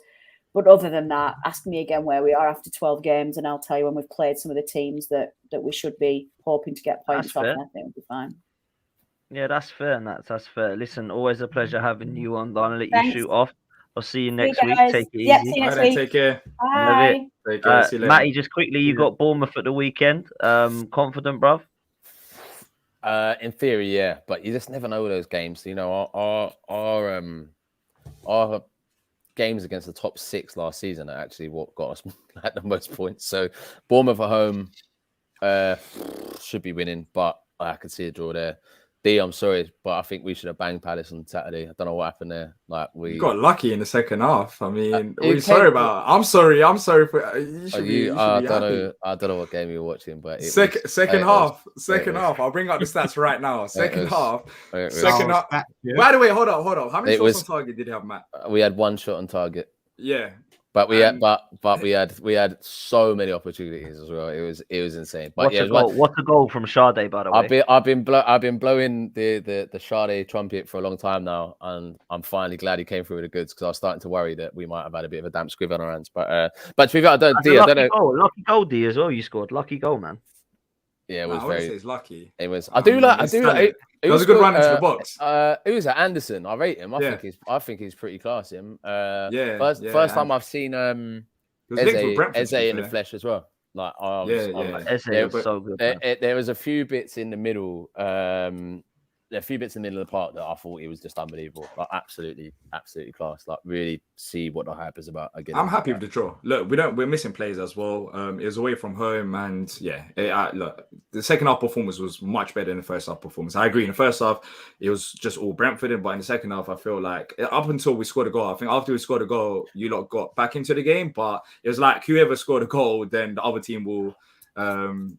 But other than that, ask me again where we are after 12 games, and I'll tell you when we've played some of the teams that we should be hoping to get points off, and I think we'll be fine. Yeah, that's fair, and that's fair. Listen, always a pleasure having you on. I'll let Thanks. you shoot off. I'll see you next See you week. guys. Take it Yep, easy. see you next All right, week. take care. Bye. Take care. See you later. Matty, just quickly, you got Bournemouth at the weekend. Confident, bruv? In theory, yeah, but you just never know with those games. You know, our games against the top 6 last season are actually what got us at the most points. So Bournemouth at home should be winning, but I can see a draw there. I'm sorry, but I think we should have banged Palace on Saturday. I don't know what happened there. We got lucky in the second half. I mean, what are you sorry about? I'm sorry for you. Should be happy. I don't know what game you were watching, but second half. I'll bring up the stats right now. Second half. By the way, hold on. How many shots on target did you have, Matt? We had 1 shot on target. Yeah. But we had so many opportunities as well. It was insane. But what's a goal from Sade, by the way? I've been blowing the Sade trumpet for a long time now, and I'm finally glad he came through with the goods, because I was starting to worry that we might have had a bit of a damp squib on our hands. But to be fair, I don't know. Lucky goal, D as well. You scored lucky goal, man. Yeah, it was it's lucky. It was. I do like. It was a good run into the box. It was at Anderson. I rate him. I think he's pretty class. Him. First time I've seen Eze in the flesh as well. Eze was so good. There was a few bits in the middle. A few bits in the middle of the park that I thought he was just unbelievable. Like absolutely class. Like really see what the hype is about again. I'm happy with the draw. Look, we're missing players as well. It was away from home, and look, the second half performance was much better than the first half performance. I agree. In the first half, it was just all Brentford, but in the second half, I feel like up until we scored a goal, I think after we scored a goal, you lot got back into the game. But it was like whoever scored a goal, then the other team will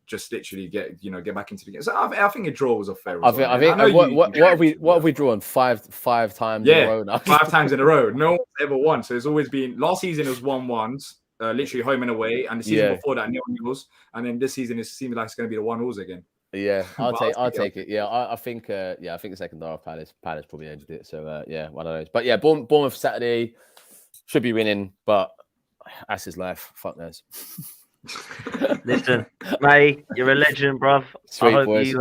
just literally get back into the game. So I think a draw was a fair result. I think what have we drawn five times in a row now? 5 times in a row. No one's ever won. So it's always been last season it was 1-1s, literally home and away, and the season before that 0-0s, and then this season it seems like it's going to be the 1-0s again. Yeah, I'll take it. Yeah, I think the second half Palace probably edged it. So one of those. But yeah, Bournemouth Saturday should be winning, but that's his life. Fuck knows. Listen, May, you're a legend, bruv. Sweet, I boys.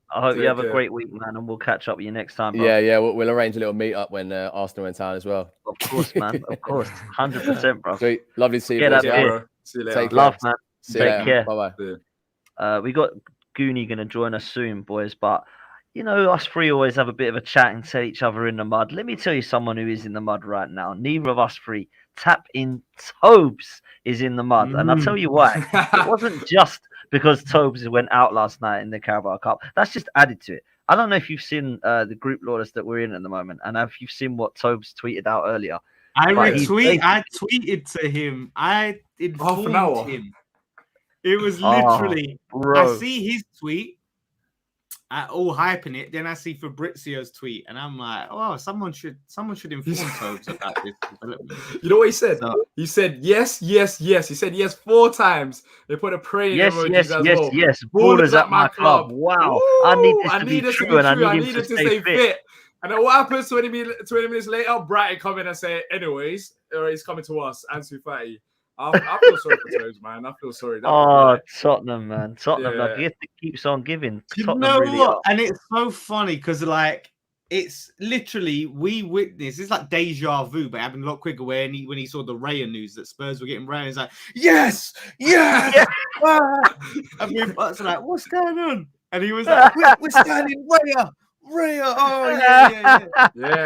hope you have a great week, man, and we'll catch up with you next time. Bruv. Yeah, we'll arrange a little meet up when Arsenal in town as well. Of course, man. Of course, 100%, bro. Sweet, lovely to see you. Bro. See you later. Take love, man. Take care. Bye bye. We got Goonie going to join us soon, boys, but. You know, us three always have a bit of a chat and set each other in the mud. Let me tell you someone who is in the mud right now. Neither of us three. Tap in Tobes is in the mud. And I'll tell you why. It wasn't just because Tobes went out last night in the Carabao Cup. That's just added to it. I don't know if you've seen the group Lourdes that we're in at the moment. And if you've seen what Tobes tweeted out earlier. I tweeted to him. I informed him. It was literally. I bro. see his tweet. All hyping it. Then I see Fabrizio's tweet, and I'm like, "Oh, someone should inform Tobes about this development." You know what he said? He said yes, yes, yes. He said yes 4 times. They put a praying emojis as well. Yes. Ballers at my club. Wow. Woo! I need this I to need be this true, and I I need need him it to to stay stay fit. And then what happens 20 minutes later? Brighton come in and say, anyways, he's coming to us, Ansu Fati. I feel sorry for Tobes, man. I feel sorry. Tottenham, man. Tottenham, the gift that keeps on giving. You Tottenham know really what? are. And it's so funny because, like, it's literally we witnessed. It's like deja vu, but happened a lot quicker. When he saw the Raya news that Spurs were getting Raya, he's like, yes. And we was like, what's going on? And he was like, we're signing Raya. Oh yeah.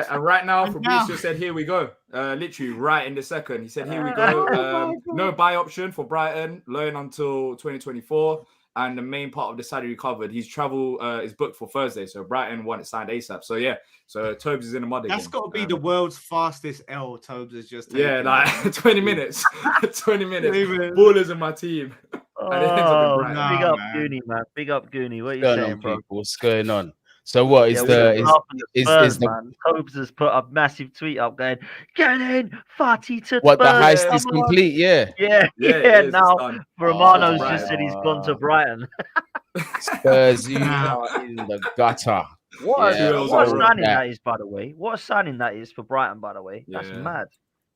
And right now, Fabrizio said, "Here we go." Literally right in the second, he said, "Here we go." No buy option for Brighton, loan until 2024, and the main part of the salary covered. His travel is booked for Thursday, so Brighton want it signed ASAP. So yeah, so Tobes is in the mud again. That's got to be the world's fastest L. Tobes has just taken. Like 20 minutes, 20 minutes. Ballers in my team. Big up Goonie, man. Big up Goonie. What are you saying, bro? What's going on? So what is man? Tobes has put a massive tweet up going, "Get in, Fati to what Spurs, the heist is complete, yeah. Now Romano's just said he's gone to Brighton. Spurs, you are in the gutter. What a signing that is, by the way. What a signing that is for Brighton, by the way. That's mad.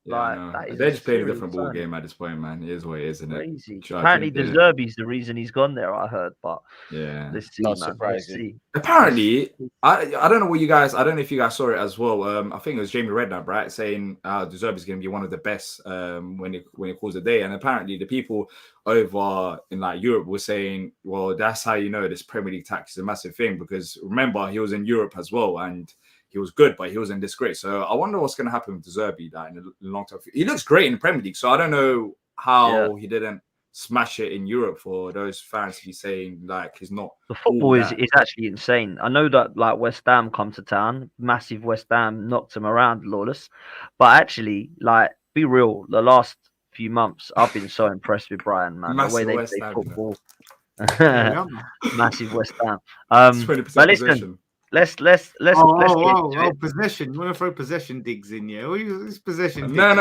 They're just playing a different ball game at this point, man. It is what it is, isn't it? Crazy. Apparently, De Zerbi's the reason he's gone there. I heard, but let's see, not surprising. Apparently, I don't know what you guys. I don't know if you guys saw it as well. I think it was Jamie Redknapp, right, saying De Zerbi's going to be one of the best when it calls a day. And apparently, the people over in like Europe were saying, "Well, that's how you know this Premier League tax is a massive thing," because remember he was in Europe as well and he was good, but he was in disgrace. So I wonder what's going to happen with De Zerbi in the long term. He looks great in the Premier League, so I don't know how he didn't smash it in Europe for those fans to be saying like he's not. The football is actually insane. I know that like West Ham come to town, massive West Ham knocked him around, Lawless. But actually, like, be real, the last few months I've been so impressed with Brighton, man. The way they play football. Massive West Ham. But listen. Let's possession. You want to throw possession digs in here? This possession. No.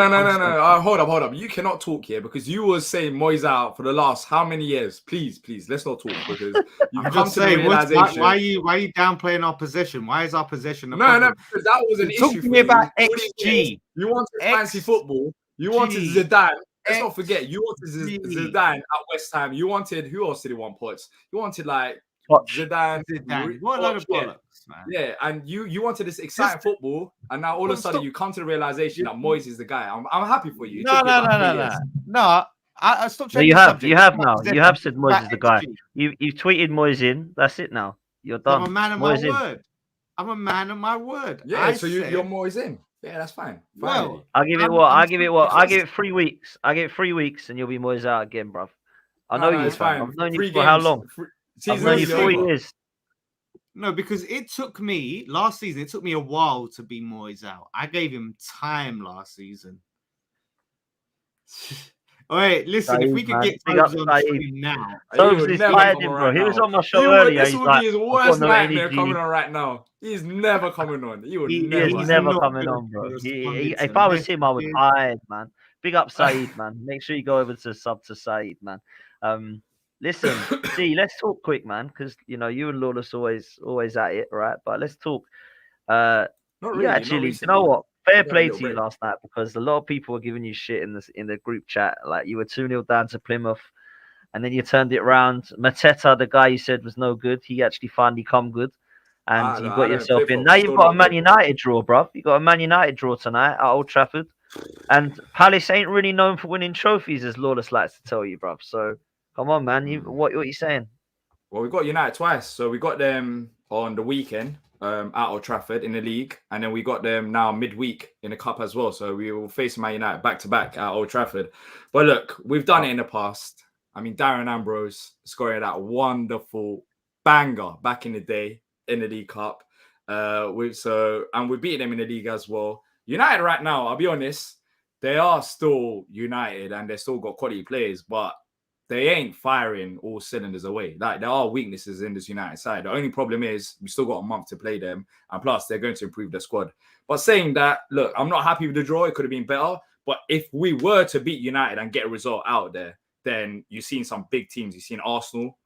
Hold up. You cannot talk here because you were saying Moyes out for the last how many years? Please, let's not talk because you come to the realization. Why are you downplaying our possession? Why is our possession? No, because that was an issue. Talk to me about XG. You wanted fancy football. You wanted Zidane. Let's not forget. You wanted Zidane at West Ham. You wanted who else did he want? Pots. You wanted like Zidane. What a load of bollocks. Man. Yeah, and you wanted this exciting football, and now all of a sudden you come to the realization that Moyes is the guy. I'm happy for you. No. I stopped. No, you have now. You have said Moyes is the guy. You tweeted Moyes in. That's it now. You're done. I'm a man of my word. I'm a man of my word. Yeah, so you're Moyes in. Yeah, that's fine. Well, I give it 3 weeks. I give it 3 weeks, and you'll be Moyes out again, bruv. I know you. I've known you for how long? I've known you 4 years. No, because it took me last season. It took me a while to be Moyes out. I gave him time last season. All right, listen. If we could get Tobes on stream now, Tobes is hiding, bro. He was on my show earlier. This would be his worst nightmare coming on right now. He's never coming on. He's never coming on, bro. If I was him, I would hide, man. Big up Saeed, man. Make sure you go over to sub to Saeed, man. Listen, let's talk quick, man, because you know you and Lawless always at it, right? But let's talk. Not really, actually, you know what? Fair play to you last night because a lot of people were giving you shit in the group chat. Like you were 2-0 down to Plymouth, and then you turned it around. Mateta, the guy you said was no good, he actually finally come good, and you got yourself in. Now you've got a Man United draw, bruv. You got a Man United draw tonight at Old Trafford, and Palace ain't really known for winning trophies, as Lawless likes to tell you, bruv. So. Come on, man. What are you saying? Well, we got United twice. So we got them on the weekend at Old Trafford in the league. And then we got them now midweek in the cup as well. So we will face Man United back-to-back at Old Trafford. But look, we've done it in the past. I mean, Darren Ambrose scoring that wonderful banger back in the day in the League Cup. We beat them in the league as well. United right now, I'll be honest, they are still United and they still got quality players. But they ain't firing all cylinders away. Like there are weaknesses in this United side. The only problem is we still got a month to play them, and plus they're going to improve their squad. But saying that, look, I'm not happy with the draw. It could have been better. But if we were to beat United and get a result out there, then you've seen some big teams. You've seen Arsenal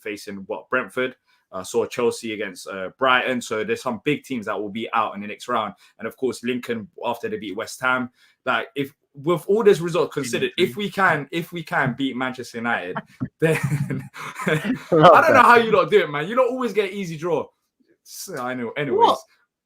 facing Brentford. Saw Chelsea against Brighton. So there's some big teams that will be out in the next round. And of course, Lincoln after they beat West Ham. Like if with all this results considered, if we can beat Manchester United, then I don't know how you lot do it, man. You don't always get easy draw. I know. Anyways. What?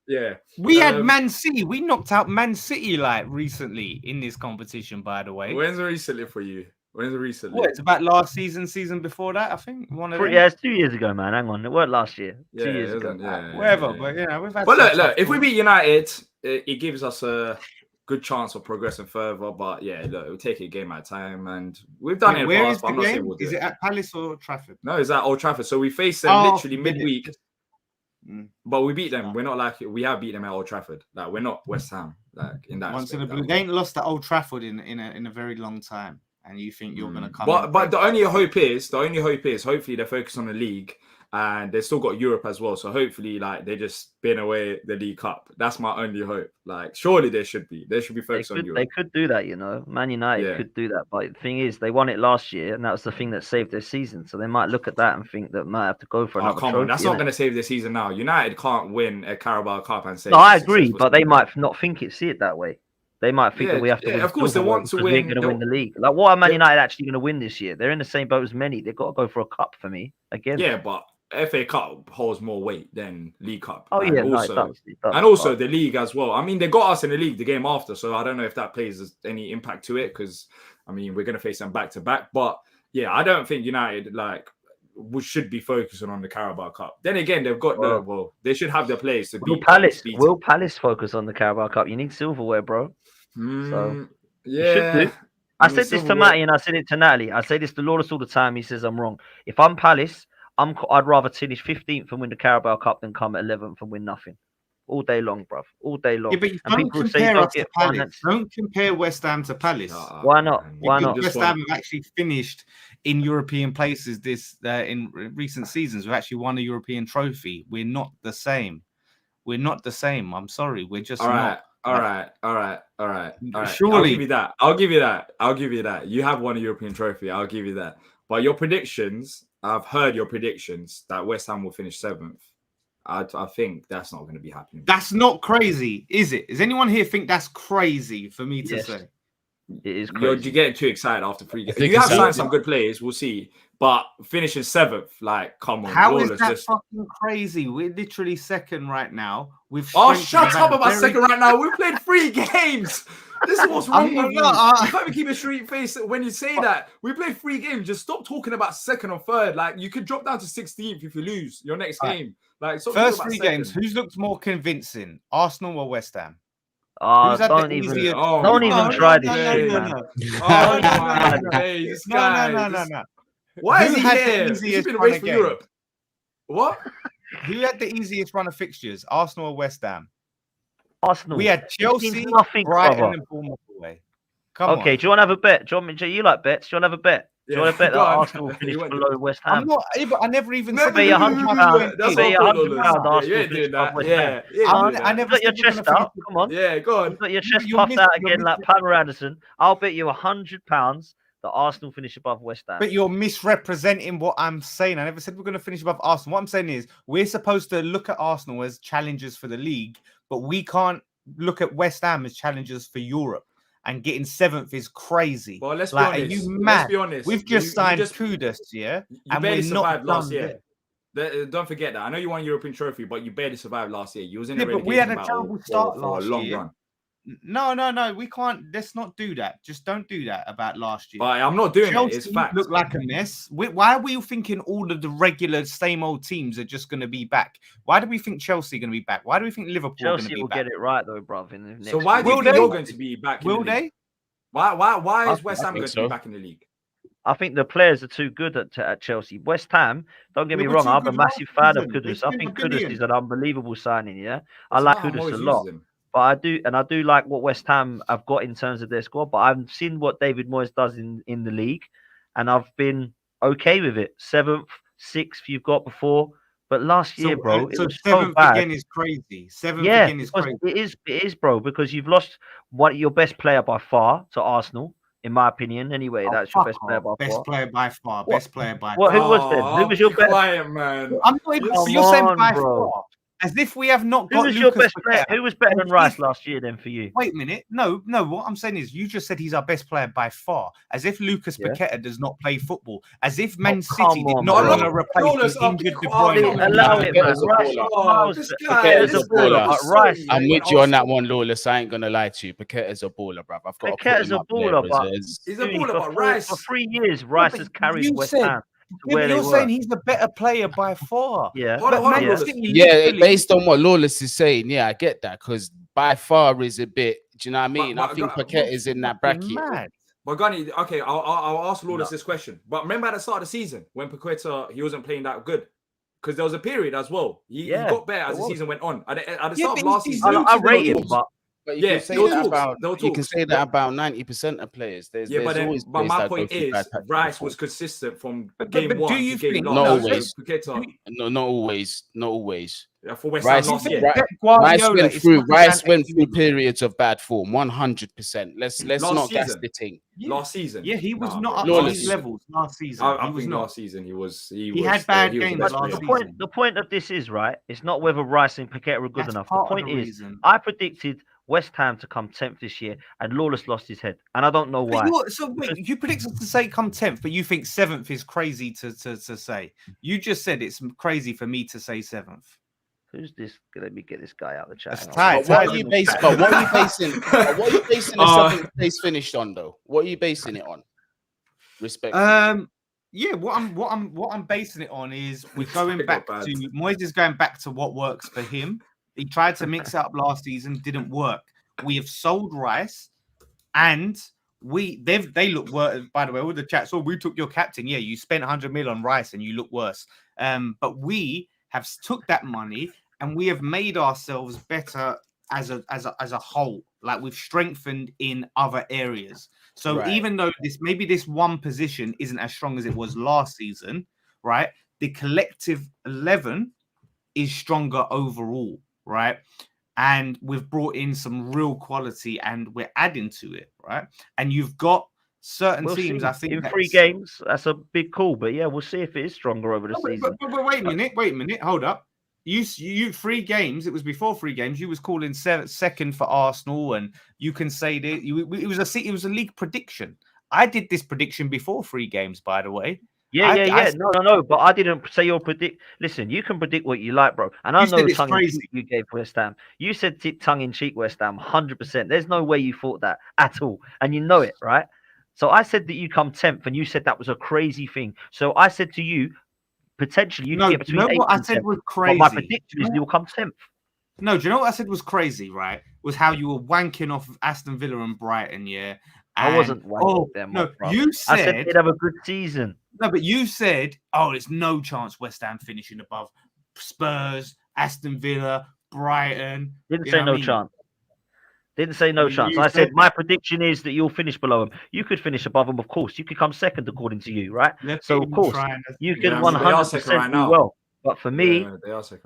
Yeah. We had Man City. We knocked out Man City like recently in this competition, by the way. When's the recently for you? When's the recently? What, it's about last season before that, I think. Yeah, it's 2 years ago, man. Hang on. It weren't last year. 2 years ago. Whatever, but you know, we've had. But look, if we beat United, it gives us a good chance of progressing further. But yeah, look, we'll take it a game at a time, and we've done it in the past. But I'm not saying we'll do it. Is it at Palace or Trafford? No, it's at Old Trafford. So we face them literally midweek. But we beat them. We're not like we have beat them at Old Trafford. Like we're not West Ham. Like in that. Once in a blue, they ain't lost at Old Trafford in a very long time. And you think you're gonna come? But the only hope is hopefully they're focused on the league. And they still got Europe as well. So hopefully, like, they're just spin away the League Cup. That's my only hope. Like, surely they should be. They should be focused on Europe. They could do that, you know. Man United could do that. But the thing is, they won it last year, and that was the thing that saved their season. So they might look at that and think that might have to go for another trophy. That's not going to save their season now. United can't win a Carabao Cup and say... No, I agree, but they might not see it that way. They might think that we have to win. Of course, they want to win. We're going to win the league. Like, what are Man United actually going to win this year? They're in the same boat as many. They've got to go for a cup for me again. Yeah, but FA Cup holds more weight than League Cup. Oh, yeah, also, no, it does. And also the league as well. I mean, they got us in the league the game after, so I don't know if that plays any impact to it because, I mean, we're going to face them back-to-back. But, yeah, I don't think United, like, we should be focusing on the Carabao Cup. Then again, they've got they should have the players to beat Palace. Will Palace focus on the Carabao Cup? You need silverware, bro. So, yeah. I said this to Matty and I said it to Natalie. I say this to Lawless all the time. He says I'm wrong. If I'm Palace, I'd rather finish 15th and win the Carabao Cup than come 11th and win nothing. All day long, bruv. All day long. Yeah, but don't compare us to Palace. Don't compare West Ham to Palace. Why not? Why not? West Ham have actually finished in European places in recent seasons. We've actually won a European trophy. We're not the same. We're not the same. I'm sorry. We're just not. All right. Surely. I'll give you that. You have won a European trophy. I'll give you that. But your predictions, I've heard your predictions that West Ham will finish 7th. I think that's not going to be happening. That's not crazy, is it? Does anyone here think that's crazy for me to say? It is crazy. You're getting too excited after 3 games. You have signed some good players, we'll see. But finishing 7th, like, come on. How is that fucking crazy? We're literally second right now. Shut up about second right now. We've played 3 games. This is what's wrong with you. You can't even keep a straight face when you say that. We played 3 games. Just stop talking about second or third. Like, you could drop down to 16th if you lose your next game. Like, first 3 games, who's looked more convincing, Arsenal or West Ham? Don't even try this shit, man. No. Why is he here? He's been away from Europe. What? Who had the easiest run of fixtures, Arsenal or West Ham? Arsenal. We had Chelsea, Brighton, and Bournemouth away. Come on. Do you want to have a bet? You like bets? Do you want to have a bet? Do you want to bet that Arsenal will finish below West Ham? I'm not. I never even said £100. That's £100. Arsenal finish above West Ham. I never put your chest out. Come on. Yeah, go on. Put your chest puffed out again like Pamela Anderson. I'll bet you £100 that Arsenal finish above West Ham. But you're misrepresenting what I'm saying. I never said we're going to finish above Arsenal. What I'm saying is we're supposed to look at Arsenal as challengers for the league, but we can't look at West Ham as challengers for Europe. And getting 7th is crazy. Well, let's be honest. Are you mad? Let's be honest. We've just signed Kudus, yeah? You barely survived last year. Don't forget that. I know you won a European trophy, but you barely survived last year. You was in a relegation but we had a terrible start for a long run. No. We can't. Let's not do that. Just don't do that about last year. But I'm not doing Chelsea it. It's fact. Look like a mess. Why are we thinking all of the regular same old teams are just going to be back? Why do we think Chelsea going to be back? Why do we think Liverpool are going to be back? Chelsea will get it right though, bruv. So why do you think you're going to be back? Will they? Why is West Ham going to be back in the league? I think the players are too good at Chelsea. West Ham, don't get me wrong, I'm a massive fan of Kudus. I think Kudus is an unbelievable signing, yeah? I like Kudus a lot. But I do like what West Ham have got in terms of their squad. But I've seen what David Moyes does in the league. and I've been okay with it. 7th, 6th, you've got before. But last year, bro, it was so 7th bad. again is crazy. 7th Yeah, again is because crazy. it is, bro, because you've lost your best player by far to Arsenal, in my opinion. Anyway, that's your best player by far. Best player by far. What? Best player by What? far. Who was then? Who was your best? Quiet, man. I'm not even. Come You're saying on, by bro. far, as if we have not Who got was your Lucas best player? Paqueta. Who was better than Rice last year then for you? Wait a minute. No. What I'm saying is, you just said he's our best player by far. As if Lucas Paqueta does not play football. As if Man City did not want to replace the injured De Bruyne. Allow it, man. Paqueta's a baller, but Rice. I'm with you on that one, Lawless. I ain't gonna lie to you. Paqueta's a baller, bruv. I've got to put Paqueta's him a up baller, there but he's a baller, but Rice for 3 years, Rice has carried West Ham. Yeah, you're saying he's the better player by far. Yeah, based on what Lawless is saying, yeah, I get that because by far is a bit. Do you know what I mean? I think Paqueta is in that bracket. Mad. But Gunny, okay, I'll ask Lawless this question. But remember at the start of the season when Paqueta he wasn't playing that good. Because there was a period as well. He got better as the season went on. At the start of last season, I rate him, but you can say that about 90% of players. But my point is, Rice was consistent from game one to game not always. No, not always. Yeah, for West Ham last year. Rice went through periods of bad form. 100%. Let's not gas the thing. Last season, yeah, he was not up to his levels last season. I think last season he had bad games. The point of this is right. It's not whether Rice and Paqueta are good enough. The point is, I predicted West Ham to come 10th this year, and Lawless lost his head, and I don't know why. You predicted us to say come 10th, but you think 7th is crazy to say. You just said it's crazy for me to say 7th. Who's this? Let me get this guy out of the chat. What are you basing the 7th place finished on, though? What are you basing it on? Respect. Yeah, what I'm basing it on is we're going back to Moyes is going back to what works for him. He tried to mix it up last season, didn't work. We have sold Rice, and they look worse. By the way, all the chats. Oh, we took your captain. Yeah, you spent 100 mil on Rice, and you look worse. But we have took that money and we have made ourselves better as a whole. Like we've strengthened in other areas. So even though this one position isn't as strong as it was last season, right? The collective 11 is stronger overall, right? And we've brought in some real quality and we're adding to it, right? And you've got certain teams, see. I think in 3 games, that's a big call. But yeah, we'll see if it is stronger over the season. But wait a minute, hold up. You 3 games. It was before 3 games. You was calling second for Arsenal, and you can say that it was a league prediction. I did this prediction before 3 games, by the way. Yeah. No. But I didn't say your predict. Listen, you can predict what you like, bro. And I know the tongue in cheek you gave West Ham. You said tongue in cheek West Ham, 100%. There's no way you thought that at all, and you know it, right? So I said that you come 10th, and you said that was a crazy thing. So I said to you, potentially you can get between 8th what and I said 10th, was crazy. But my prediction is you'll come 10th. No, do you know what I said was crazy, right? Was how you were wanking off of Aston Villa and Brighton, yeah? And, I wasn't wanking them. No, you said I said they'd have a good season. No, but you said, there's no chance West Ham finishing above Spurs, Aston Villa, Brighton. Didn't say no chance. Didn't say no chance. I said my prediction is that you'll finish below them. You could finish above them, of course. You could come second, according to you, right? So, of course, you can 100% do well. But for me,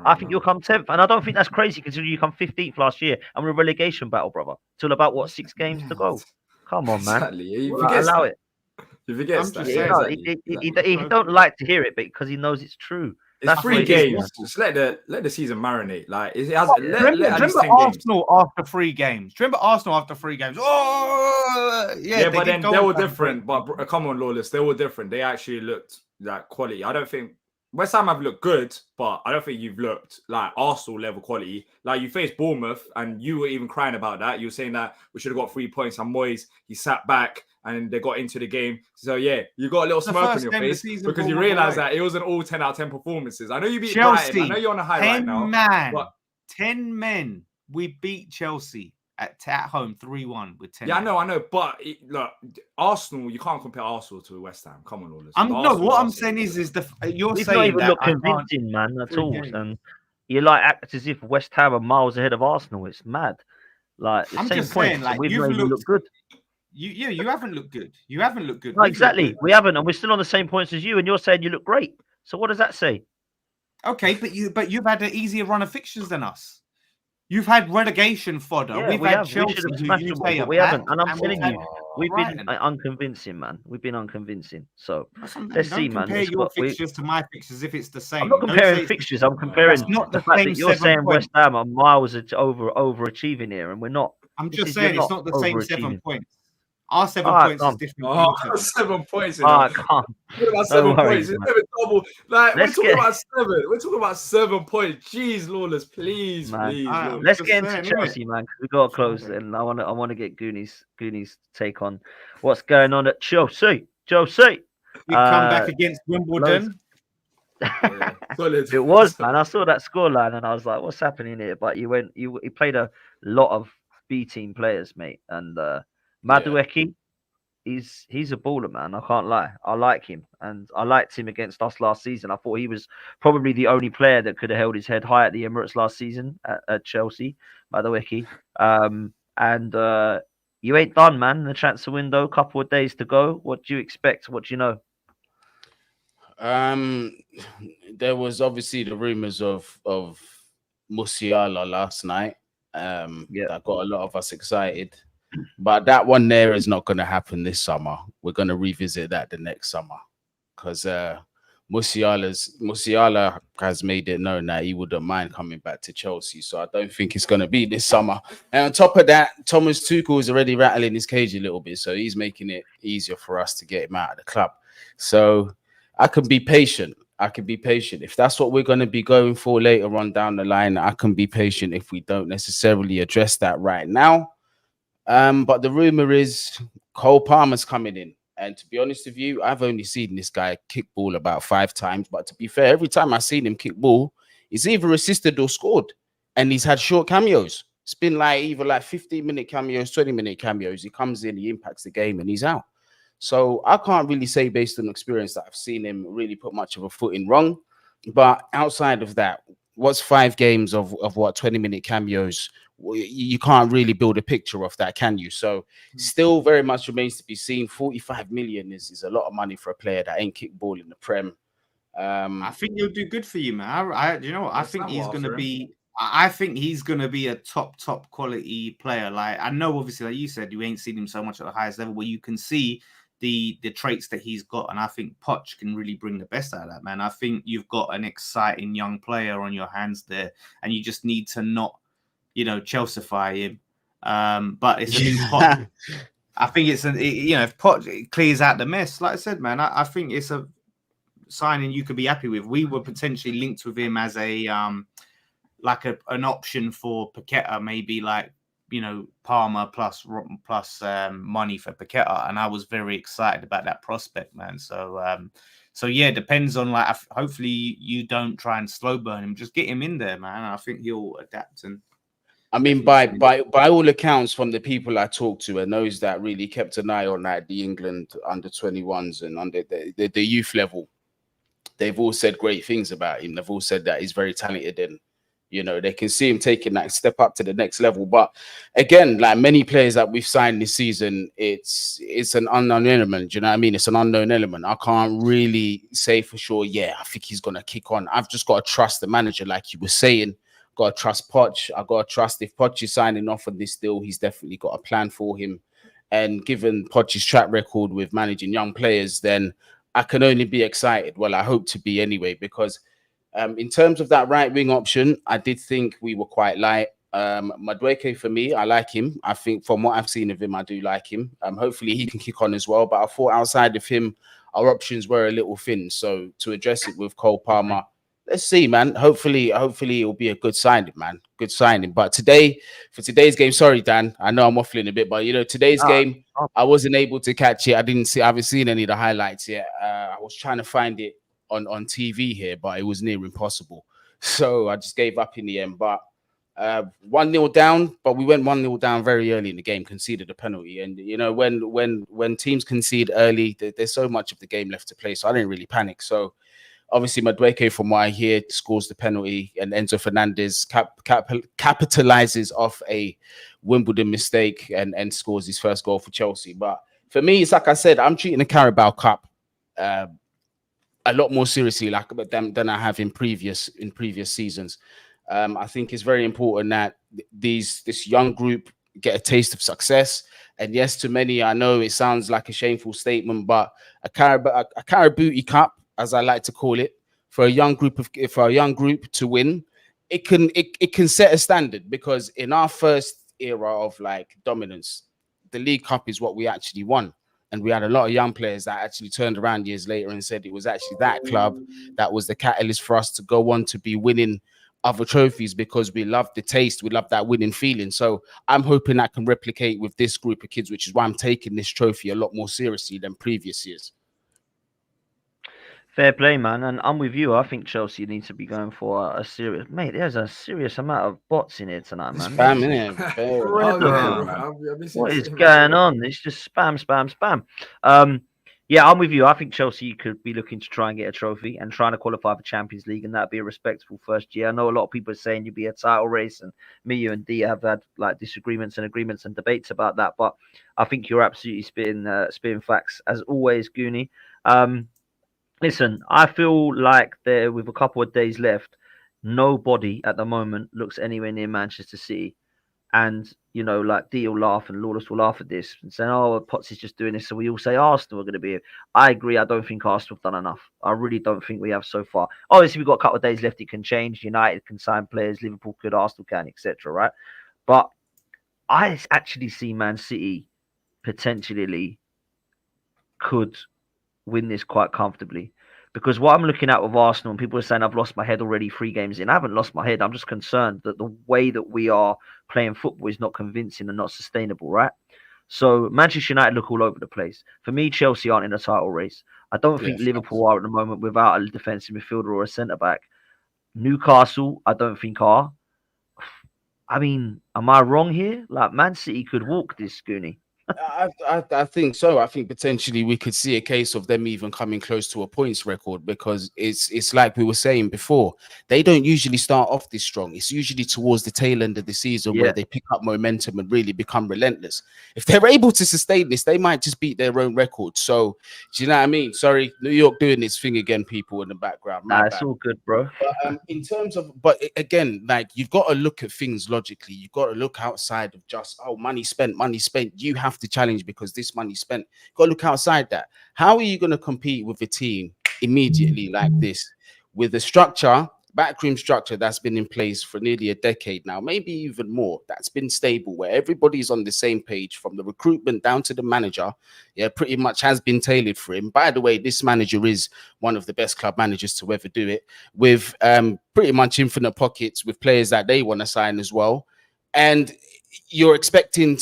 I think you'll come 10th. And I don't think that's crazy considering you come 15th last year. And we're a relegation battle, brother. Till about, 6 games to go? Come on, man. Allow it. You forget he don't like to hear it because he knows it's true. It's 3 games. Just let the season marinate. Like it has. Remember Arsenal after 3 games. Do you remember Arsenal after 3 games? Oh, yeah. But then they were different. But come on, Lawless, they were different. They actually looked like quality. I don't think West Ham have looked good, but I don't think you've looked like Arsenal level quality. Like you faced Bournemouth, and you were even crying about that. You were saying that we should have got 3 points. And Moyes, he sat back and they got into the game. So yeah, you got a little smirk on your face because you realise that it wasn't all 10 out of 10 performances. I know you beat Chelsea. Brighton. I know you're on a high right now. But 10 men. We beat Chelsea at home 3-1 with 10. Yeah, I know. But look, Arsenal, you can't compare Arsenal to West Ham. Come on, all this. What I'm saying is you're We've saying not even that look convincing, man, at all. And you act as if West Ham are miles ahead of Arsenal. It's mad. Like the I'm same just point. saying, like we've not even looked good. You haven't looked good. You haven't looked good. No, exactly. We haven't, and we're still on the same points as you. And you're saying you look great. So what does that say? Okay, but you've had an easier run of fixtures than us. You've had relegation fodder. Yeah, We've had Chelsea, we should have who smashed you them, say but are we back, haven't. And I'm telling you, we've Brighton. been unconvincing, man. We've been unconvincing. So Don't let's see, man. compare your fixtures to my fixtures if it's the same. I'm not comparing fixtures. I'm comparing not the the fact same that you're 7 saying points. West Ham are miles overachieving here, and we're not. I'm just saying it's not the same 7 points. Our 7 Alright, points is different. Oh, 7 points. I can't. We're about No 7 worries, points. It's man. never double. Like Let's we're talking get- about 7. We're talking about 7 points. Jeez, Lawless, please, Man. please. Alright, Lawless. Let's Just get into saying, Chelsea, man, because we got to close it. And I want to get Goonies' take on what's going on at Chelsea. Chelsea. We come back against Wimbledon. Solid. It was, man. I saw that scoreline and I was like, "What's happening here?" But he played a lot of B team players, mate. And Madueke, he's a baller, man. I can't lie. I like him, and I liked him against us last season. I thought he was probably the only player that could have held his head high at the Emirates last season at Chelsea. Madueke, and you ain't done, man. The transfer window, couple of days to go. What do you expect? What do you know? There was obviously the rumors of Musiala last night. That got a lot of us excited. But that one there is not going to happen this summer. We're going to revisit that the next summer because Musiala has made it known that he wouldn't mind coming back to Chelsea. So I don't think it's going to be this summer. And on top of that, Thomas Tuchel is already rattling his cage a little bit. So he's making it easier for us to get him out of the club. So I can be patient. If that's what we're going to be going for later on down the line, I can be patient if we don't necessarily address that right now. But the rumor is Cole Palmer's coming in. And to be honest with you, I've only seen this guy kick ball about 5 times. But to be fair, every time I've seen him kick ball, he's either assisted or scored. And he's had short cameos. It's been like either like 15-minute cameos, 20-minute cameos. He comes in, he impacts the game, and he's out. So I can't really say based on experience that I've seen him really put much of a foot in wrong. But outside of that, what's 5 games of what 20-minute cameos? You can't really build a picture of that, can you? So still very much remains to be seen. 45 million is a lot of money for a player that ain't kicked ball in the Prem. I think he'll do good for you, man. You know what? I think he's going to be. I think he's going to be a top quality player. Like I know, obviously, like you said, you ain't seen him so much at the highest level, where you can see the traits that he's got, and I think Poch can really bring the best out of that, man. I think you've got an exciting young player on your hands there, and you just need to not, Chelsea-fy him. But it's a new Poch. I think it's if Poch clears out the mess, like I said, man, I think it's a signing you could be happy with. We were potentially linked with him as a an option for Paqueta, maybe like Palmer plus money for Paqueta, and I was very excited about that prospect, man. So yeah, depends on hopefully you don't try and slow burn him, just get him in there, man. I think he'll adapt. And I mean, by all accounts from the people I talked to and those that really kept an eye on the England under 21s and under the youth level, they've all said great things about him. They've all said that he's very talented and they can see him taking that step up to the next level. But again, like many players that we've signed this season, it's an unknown element. Do you know what I mean? It's an unknown element. I can't really say for sure, yeah, I think he's going to kick on. I've just got to trust the manager, like you were saying. Got to trust Poch. I got to trust if Poch is signing off on this deal, he's definitely got a plan for him. And given Poch's track record with managing young players, then I can only be excited. Well, I hope to be anyway, because in terms of that right wing option, I did think we were quite light. Madueke, for me, I like him. I think from what I've seen of him, I do like him. Hopefully he can kick on as well. But I thought outside of him, our options were a little thin. So to address it with Cole Palmer, let's see, man. Hopefully it'll be a good signing, man. Good signing. But for today's game, sorry, Dan, I know I'm waffling a bit, but today's game, I wasn't able to catch it. I haven't seen any of the highlights yet. I was trying to find it on TV here, but it was near impossible. So I just gave up in the end. But 1-0 down, but we went 1-0 down very early in the game, conceded a penalty. And when teams concede early, there's so much of the game left to play. So I didn't really panic. So Obviously, Madueke, from what I hear, scores the penalty, and Enzo Fernandez capitalizes off a Wimbledon mistake and scores his first goal for Chelsea. But for me, it's like I said, I'm treating the Carabao Cup a lot more seriously, like than I have in previous seasons. I think it's very important that this young group get a taste of success. And yes, to many, I know it sounds like a shameful statement, but a Carabao Cup, as I like to call it, for a young group to win, it can set a standard, because in our first era of like dominance, the League Cup is what we actually won. And we had a lot of young players that actually turned around years later and said it was actually that club that was the catalyst for us to go on to be winning other trophies, because we love the taste, we love that winning feeling. So I'm hoping that can replicate with this group of kids, which is why I'm taking this trophy a lot more seriously than previous years. Fair play, man. And I'm with you. I think Chelsea needs to be going for a serious... Mate, there's a serious amount of bots in here tonight, man. Spam, innit? What is going on? It's just spam, spam, spam. Yeah, I'm with you. I think Chelsea could be looking to try and get a trophy and trying to qualify for Champions League, and that'd be a respectable first year. I know a lot of people are saying you'd be a title race, and me, you, and D have had like disagreements and agreements and debates about that. But I think you're absolutely spitting facts as always, Goonie. Listen, I feel like there, with a couple of days left, nobody at the moment looks anywhere near Manchester City. And, you know, like D will laugh and Lawless will laugh at this and saying, oh, Potts is just doing this. So we all say Arsenal are going to be here. I agree. I don't think Arsenal have done enough. I really don't think we have so far. Obviously, we've got a couple of days left. It can change. United can sign players. Liverpool could. Arsenal can, etc. Right? But I actually see Man City potentially could win this quite comfortably. Because what I'm looking at with Arsenal, and people are saying I've lost my head already 3 games in. I haven't lost my head. I'm just concerned that the way that we are playing football is not convincing and not sustainable, right? So Manchester United look all over the place. For me, Chelsea aren't in a title race. I don't think Liverpool are at the moment without a defensive midfielder or a centre-back. Newcastle, I don't think are. I mean, am I wrong here? Like, Man City could walk this, Goonie. I think so. I think potentially we could see a case of them even coming close to a points record, because it's like we were saying before, they don't usually start off this strong. It's usually towards the tail end of the season where they pick up momentum and really become relentless. If they're able to sustain this, they might just beat their own record. So, do you know what I mean? Sorry, New York doing its thing again, people in the background. Nah, it's all good, bro. But in terms of, but again, like, you've got to look at things logically. You've got to look outside of just, oh, money spent. You have to challenge because this money spent. You've got to look outside that. How are you going to compete with a team immediately like this, with a structure, backroom structure that's been in place for nearly a decade now, maybe even more, that's been stable, where everybody's on the same page from the recruitment down to the manager? Yeah, pretty much has been tailored for him. By the way, this manager is one of the best club managers to ever do it, with pretty much infinite pockets with players that they want to sign as well. And you're expecting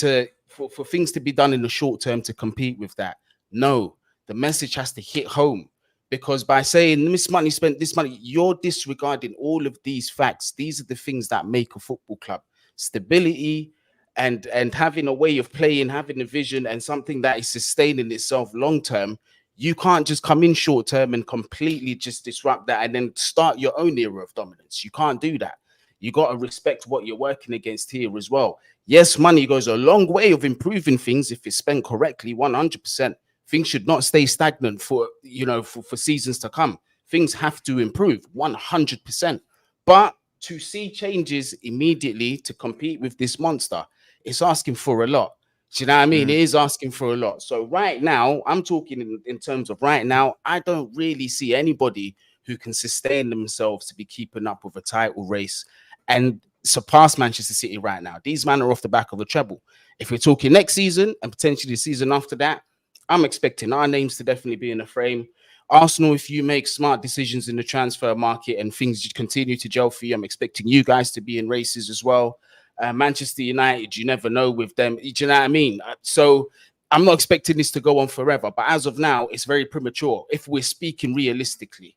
for things to be done in the short term to compete with that. No, the message has to hit home, because by saying this money spent, this money, you're disregarding all of these facts. These are the things that make a football club: stability and having a way of playing, having a vision, and something that is sustaining itself long term. You can't just come in short term and completely just disrupt that and then start your own era of dominance. You can't do that. You got to respect what you're working against here as well. Yes, money goes a long way of improving things if it's spent correctly, 100%. Things should not stay stagnant for seasons to come. Things have to improve, 100%. But to see changes immediately to compete with this monster, it's asking for a lot. Do you know what I mean? It is asking for a lot. So right now, I'm talking in terms of right now, I don't really see anybody who can sustain themselves to be keeping up with a title race and surpass Manchester City right now. These men are off the back of a treble. If we're talking next season and potentially the season after that, I'm expecting our names to definitely be in the frame. Arsenal, if you make smart decisions in the transfer market and things continue to gel for you, I'm expecting you guys to be in races as well. Manchester United, you never know with them. Do you know what I mean? So I'm not expecting this to go on forever. But as of now, it's very premature if we're speaking realistically.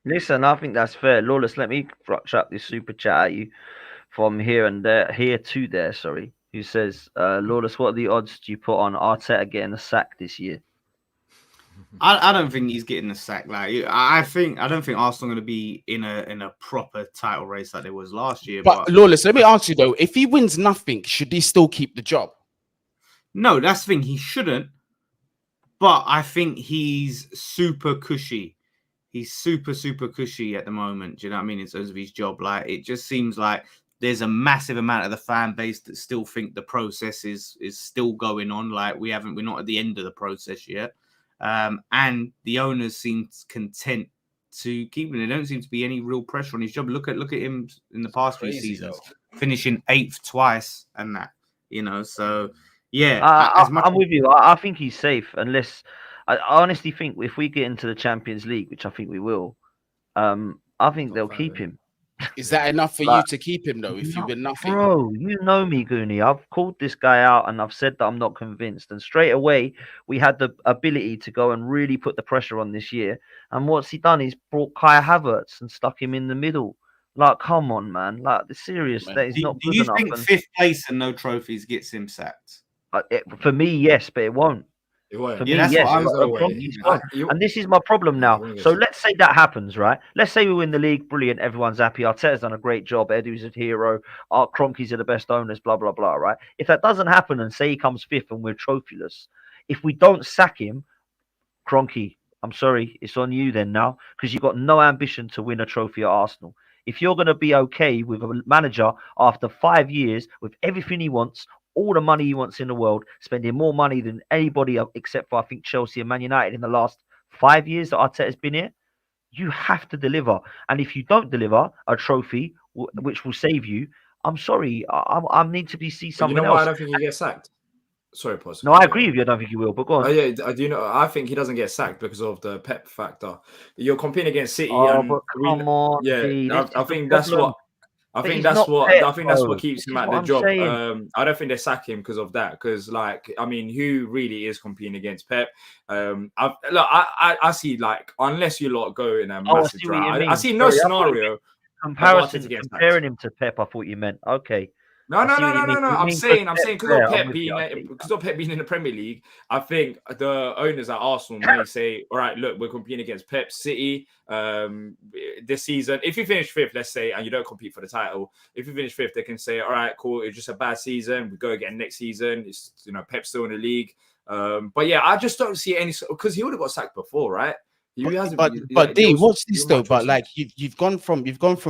Listen, I think that's fair. Lawless, let me chuck this super chat at you from here to there, sorry. Who says, Lawless, what are the odds do you put on Arteta getting a sack this year? I don't think he's getting the sack. Like I don't think Arsenal are going to be in a proper title race like they was last year. But Lawless, let me ask you though: if he wins nothing, should he still keep the job? No, that's the thing. He shouldn't. But I think he's super cushy. He's super cushy at the moment. Do you know what I mean? In terms of his job, like it just seems like there's a massive amount of the fan base that still think the process is still going on. Like we're not at the end of the process yet. And the owners seem content to keep him. There don't seem to be any real pressure on his job. Look at him in the past few seasons, finishing 8th twice and that, you know. So yeah, I'm with you. I think he's safe unless I honestly think if we get into the Champions League, which I think we will, I think they'll keep him. Is that enough for you to keep him though? If you win nothing, bro, you know me, Goonie. I've called this guy out and I've said that I'm not convinced. And straight away, we had the ability to go and really put the pressure on this year. And what's he done? He's brought Kai Havertz and stuck him in the middle. Like, come on, man. Like, the serious. That is not good enough. Do you think 5th place and no trophies gets him sacked? For me, yes, but it won't. For me, yes, and this is my problem now. So let's say that happens, right? Let's say we win the league, brilliant, everyone's happy. Arteta's done a great job. Edu's a hero. Our Kroenkes are the best owners, blah, blah, blah, right? If that doesn't happen and say he comes 5th and we're trophyless, if we don't sack him, Kroenke, I'm sorry, it's on you then now because you've got no ambition to win a trophy at Arsenal. If you're going to be okay with a manager after 5 years with everything he wants, all the money he wants in the world, spending more money than anybody except for, I think, Chelsea and Man United in the last 5 years that Arteta's been here, you have to deliver. And if you don't deliver a trophy, which will save you, I'm sorry, I need to see something else. You know why I don't think he gets sacked? Sorry, Pos. No, I agree with you. I don't think he will, but go on. Oh, yeah, I do know. I think he doesn't get sacked because of the Pep factor. You're competing against City. But come on, yeah, I think that's what. I think that's what keeps him at the job. I don't think they sack him because of that. Because, like, I mean, who really is competing against Pep? I see, like, unless you lot go in a massive drought, I see no scenario. Comparing him to Pep, I thought you meant okay. No. I'm saying because of Pep being in the Premier League, I think the owners at Arsenal may say, all right, look, we're competing against Pep City this season. If you finish 5th, let's say, and you don't compete for the title, if you finish 5th, they can say, all right, cool, it's just a bad season. We go again next season. It's, you know, Pep's still in the league. But yeah, I just don't see any, because he would have got sacked before, right? But D, what's this though? But like you've gone from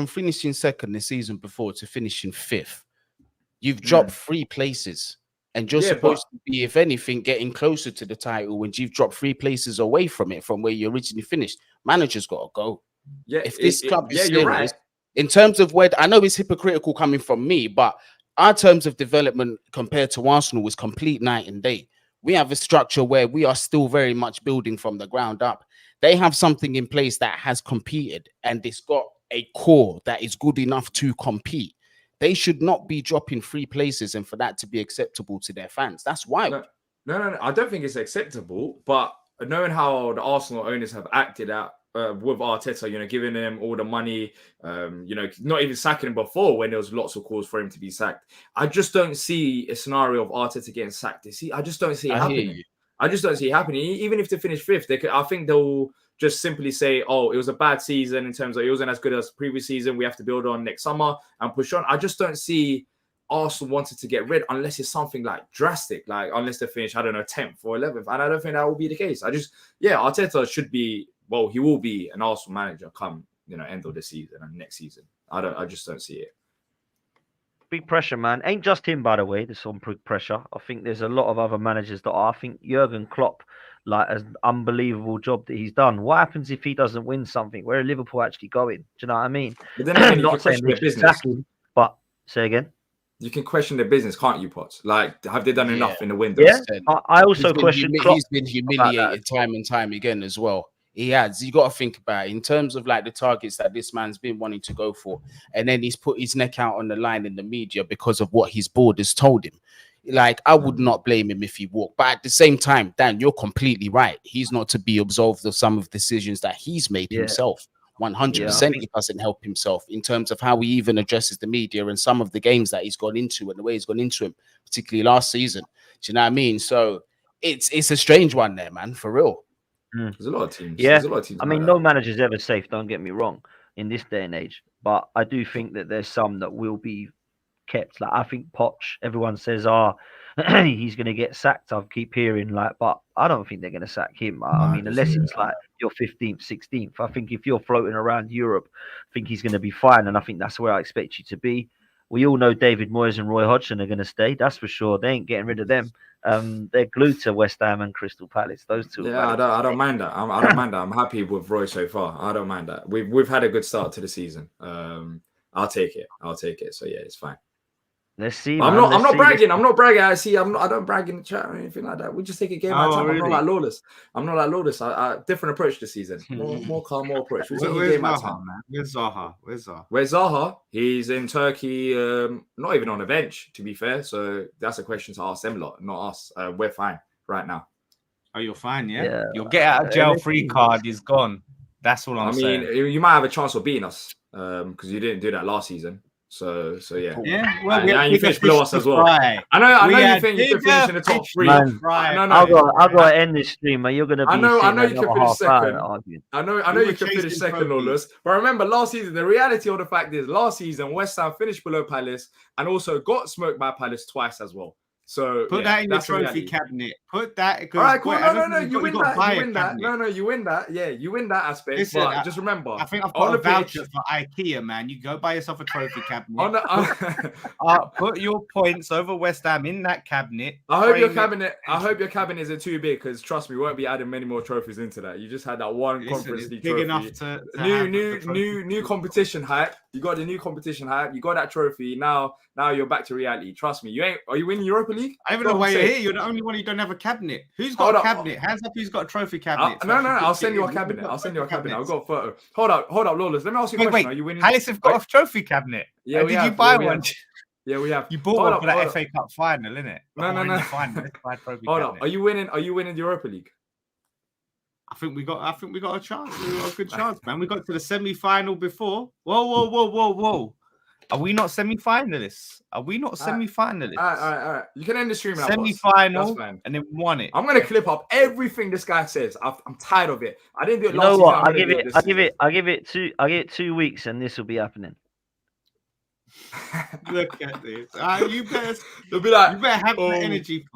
finishing 2nd the season before to finishing 5th. You've dropped 3 places, and you're supposed to be, if anything, getting closer to the title when you've dropped 3 places away from it, from where you originally finished. Manager's got to go. Yeah, if this club is you're right. In terms of where, I know it's hypocritical coming from me, but our terms of development compared to Arsenal was complete night and day. We have a structure where we are still very much building from the ground up. They have something in place that has competed, and it's got a core that is good enough to compete. They should not be dropping 3 places and for that to be acceptable to their fans. That's wild. No. I don't think it's acceptable. But knowing how the Arsenal owners have acted out with Arteta, you know, giving him all the money, you know, not even sacking him before when there was lots of calls for him to be sacked. I just don't see a scenario of Arteta getting sacked. I just don't see it happening. I just don't see it happening. Even if they finish 5th, I think they'll just simply say, oh, it was a bad season in terms of it wasn't as good as the previous season. We have to build on next summer and push on. I just don't see Arsenal wanting to get rid unless it's something like drastic, like unless they finish, I don't know, 10th or 11th. And I don't think that will be the case. Arteta should be, well, he will be an Arsenal manager come, you know, end of the season and next season. I just don't see it. Big pressure, man. Ain't just him, by the way. There's some big pressure. I think there's a lot of other managers that are. I think Jurgen Klopp, like, an unbelievable job that he's done. What happens if he doesn't win something? Where are Liverpool actually going? Do you know what I mean? But then again, you can question their business. But say again. You can question their business, can't you, Potts? Like, have they done enough in the window? Yeah. I also question Klopp. He's been humiliated time and time again as well. He has. You got to think about it in terms of like the targets that this man's been wanting to go for, and then he's put his neck out on the line in the media because of what his board has told him. Like, I would not blame him if he walked, but at the same time, Dan, you're completely right. He's not to be absolved of some of the decisions that he's made himself. 100%, he doesn't help himself in terms of how he even addresses the media and some of the games that he's gone into and the way he's gone into him, particularly last season. Do you know what I mean? So it's a strange one there, man, for real. There's a lot of teams. Yeah, There's a lot of teams. I like mean, that. no manager's ever safe. Don't get me wrong in this day and age, but I do think that there's some that will be kept. Like I think Poch. Everyone says, he's going to get sacked. I keep hearing but I don't think they're going to sack him. I mean, unless it's like your 15th, 16th. I think if you're floating around Europe, I think he's going to be fine, and I think that's where I expect you to be. We all know David Moyes and Roy Hodgson are going to stay. That's for sure. They ain't getting rid of them. They're glued to West Ham and Crystal Palace. Those two. Yeah, I don't mind that. I don't mind that. I'm happy with Roy so far. I don't mind that. We've had a good start to the season. I'll take it. So yeah, it's fine. Let's see. I'm not bragging. I'm not bragging. I don't brag in the chat or anything like that. We just take a game at a time. Really? I'm not like lawless. I different approach this season. More calm, more approach. We take a game at a time. Man? Where's Zaha? Where's Zaha? He's in Turkey. Not even on a bench, to be fair. So that's a question to ask them lot, not us. We're fine right now. Oh, you're fine, yeah. Your get out of jail free card is gone. That's all I'm saying. I mean, you might have a chance of beating us because you didn't do that last season. So yeah. Yeah. Well, and you finished below us as well. I know you think you could finish in the top 3. Man, I'll go end this stream, man. You're gonna be. I know you can finish second. I know you can finish second, Lawless. But remember, last season, the reality of the fact is, last season West Ham finished below Palace and also got smoked by Palace twice as well. So put that in your trophy cabinet. Put that. All right, cool. No, you win that. No, you win that. Yeah, you win that aspect. Listen, but just remember, I think I've got a voucher for IKEA, man. You go buy yourself a trophy cabinet. Put your points over West Ham in that cabinet. I hope your cabinet isn't too big, because trust me, we won't be adding many more trophies into that. You just had that one Conference League trophy. Big enough to new competition hype. You got the new competition hype. You got that trophy. Now you're back to reality. Trust me. Are you winning Europa League? I don't even know why you're here. You're the only one who don't have a cabinet. Who's got a cabinet? Hands up who's got a trophy cabinet. No. I'll send you a cabinet. I've got a photo. Hold up, Lawless. Let me ask you a question. Are you winning? Palace have got a trophy cabinet. Yeah, did you buy one? Yeah, we have. You bought one for that FA Cup final, innit? No. Hold up. Are you winning the Europa League? I think we got a chance. We got a good chance, man. We got to the semi-final before. Whoa. Are we not semi-finalists? All right. You can end the stream now. Semi-final, and then won it. I'm gonna clip up everything this guy says. I'm tired of it. I didn't do it last season. You know what? I give it 2 weeks, and this will be happening. Look at this. You better have the energy.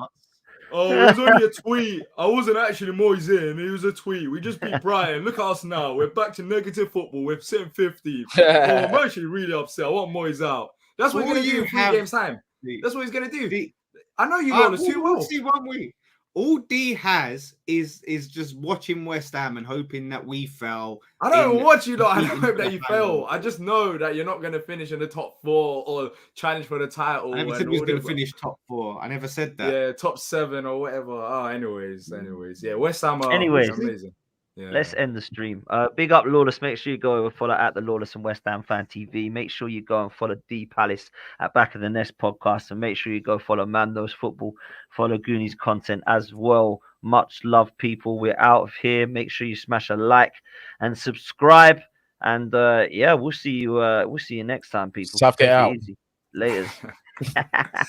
Oh, it was only a tweet. I wasn't actually Moyes in. It was a tweet. We just beat Brighton. Look at us now. We're back to negative football. We're sitting 50. I'm actually really upset. I want Moyes out. That's what he's going to do in 3 games' time. That's what he's going to do. I know you know this too well. See 1 week. All D has is just watching West Ham and hoping that we fell. I don't watch you lot. I don't hope that you fell. I just know that you're not going to finish in the top 4 or challenge for the title. I never said we was going to finish top 4. I never said that. Yeah, top 7 or whatever. Oh, anyways. Yeah, West Ham are amazing. Yeah. Let's end the stream. Big up Lawless. Make sure you go and follow at the Lawless and West Ham Fan TV. Make sure you go and follow D Palace at Back of the Nest podcast, and make sure you go follow Mando's Football. Follow Goonies content as well. Much love, people. We're out of here. Make sure you smash a like and subscribe. And we'll see you. We'll see you next time, people. Tough get out. Later.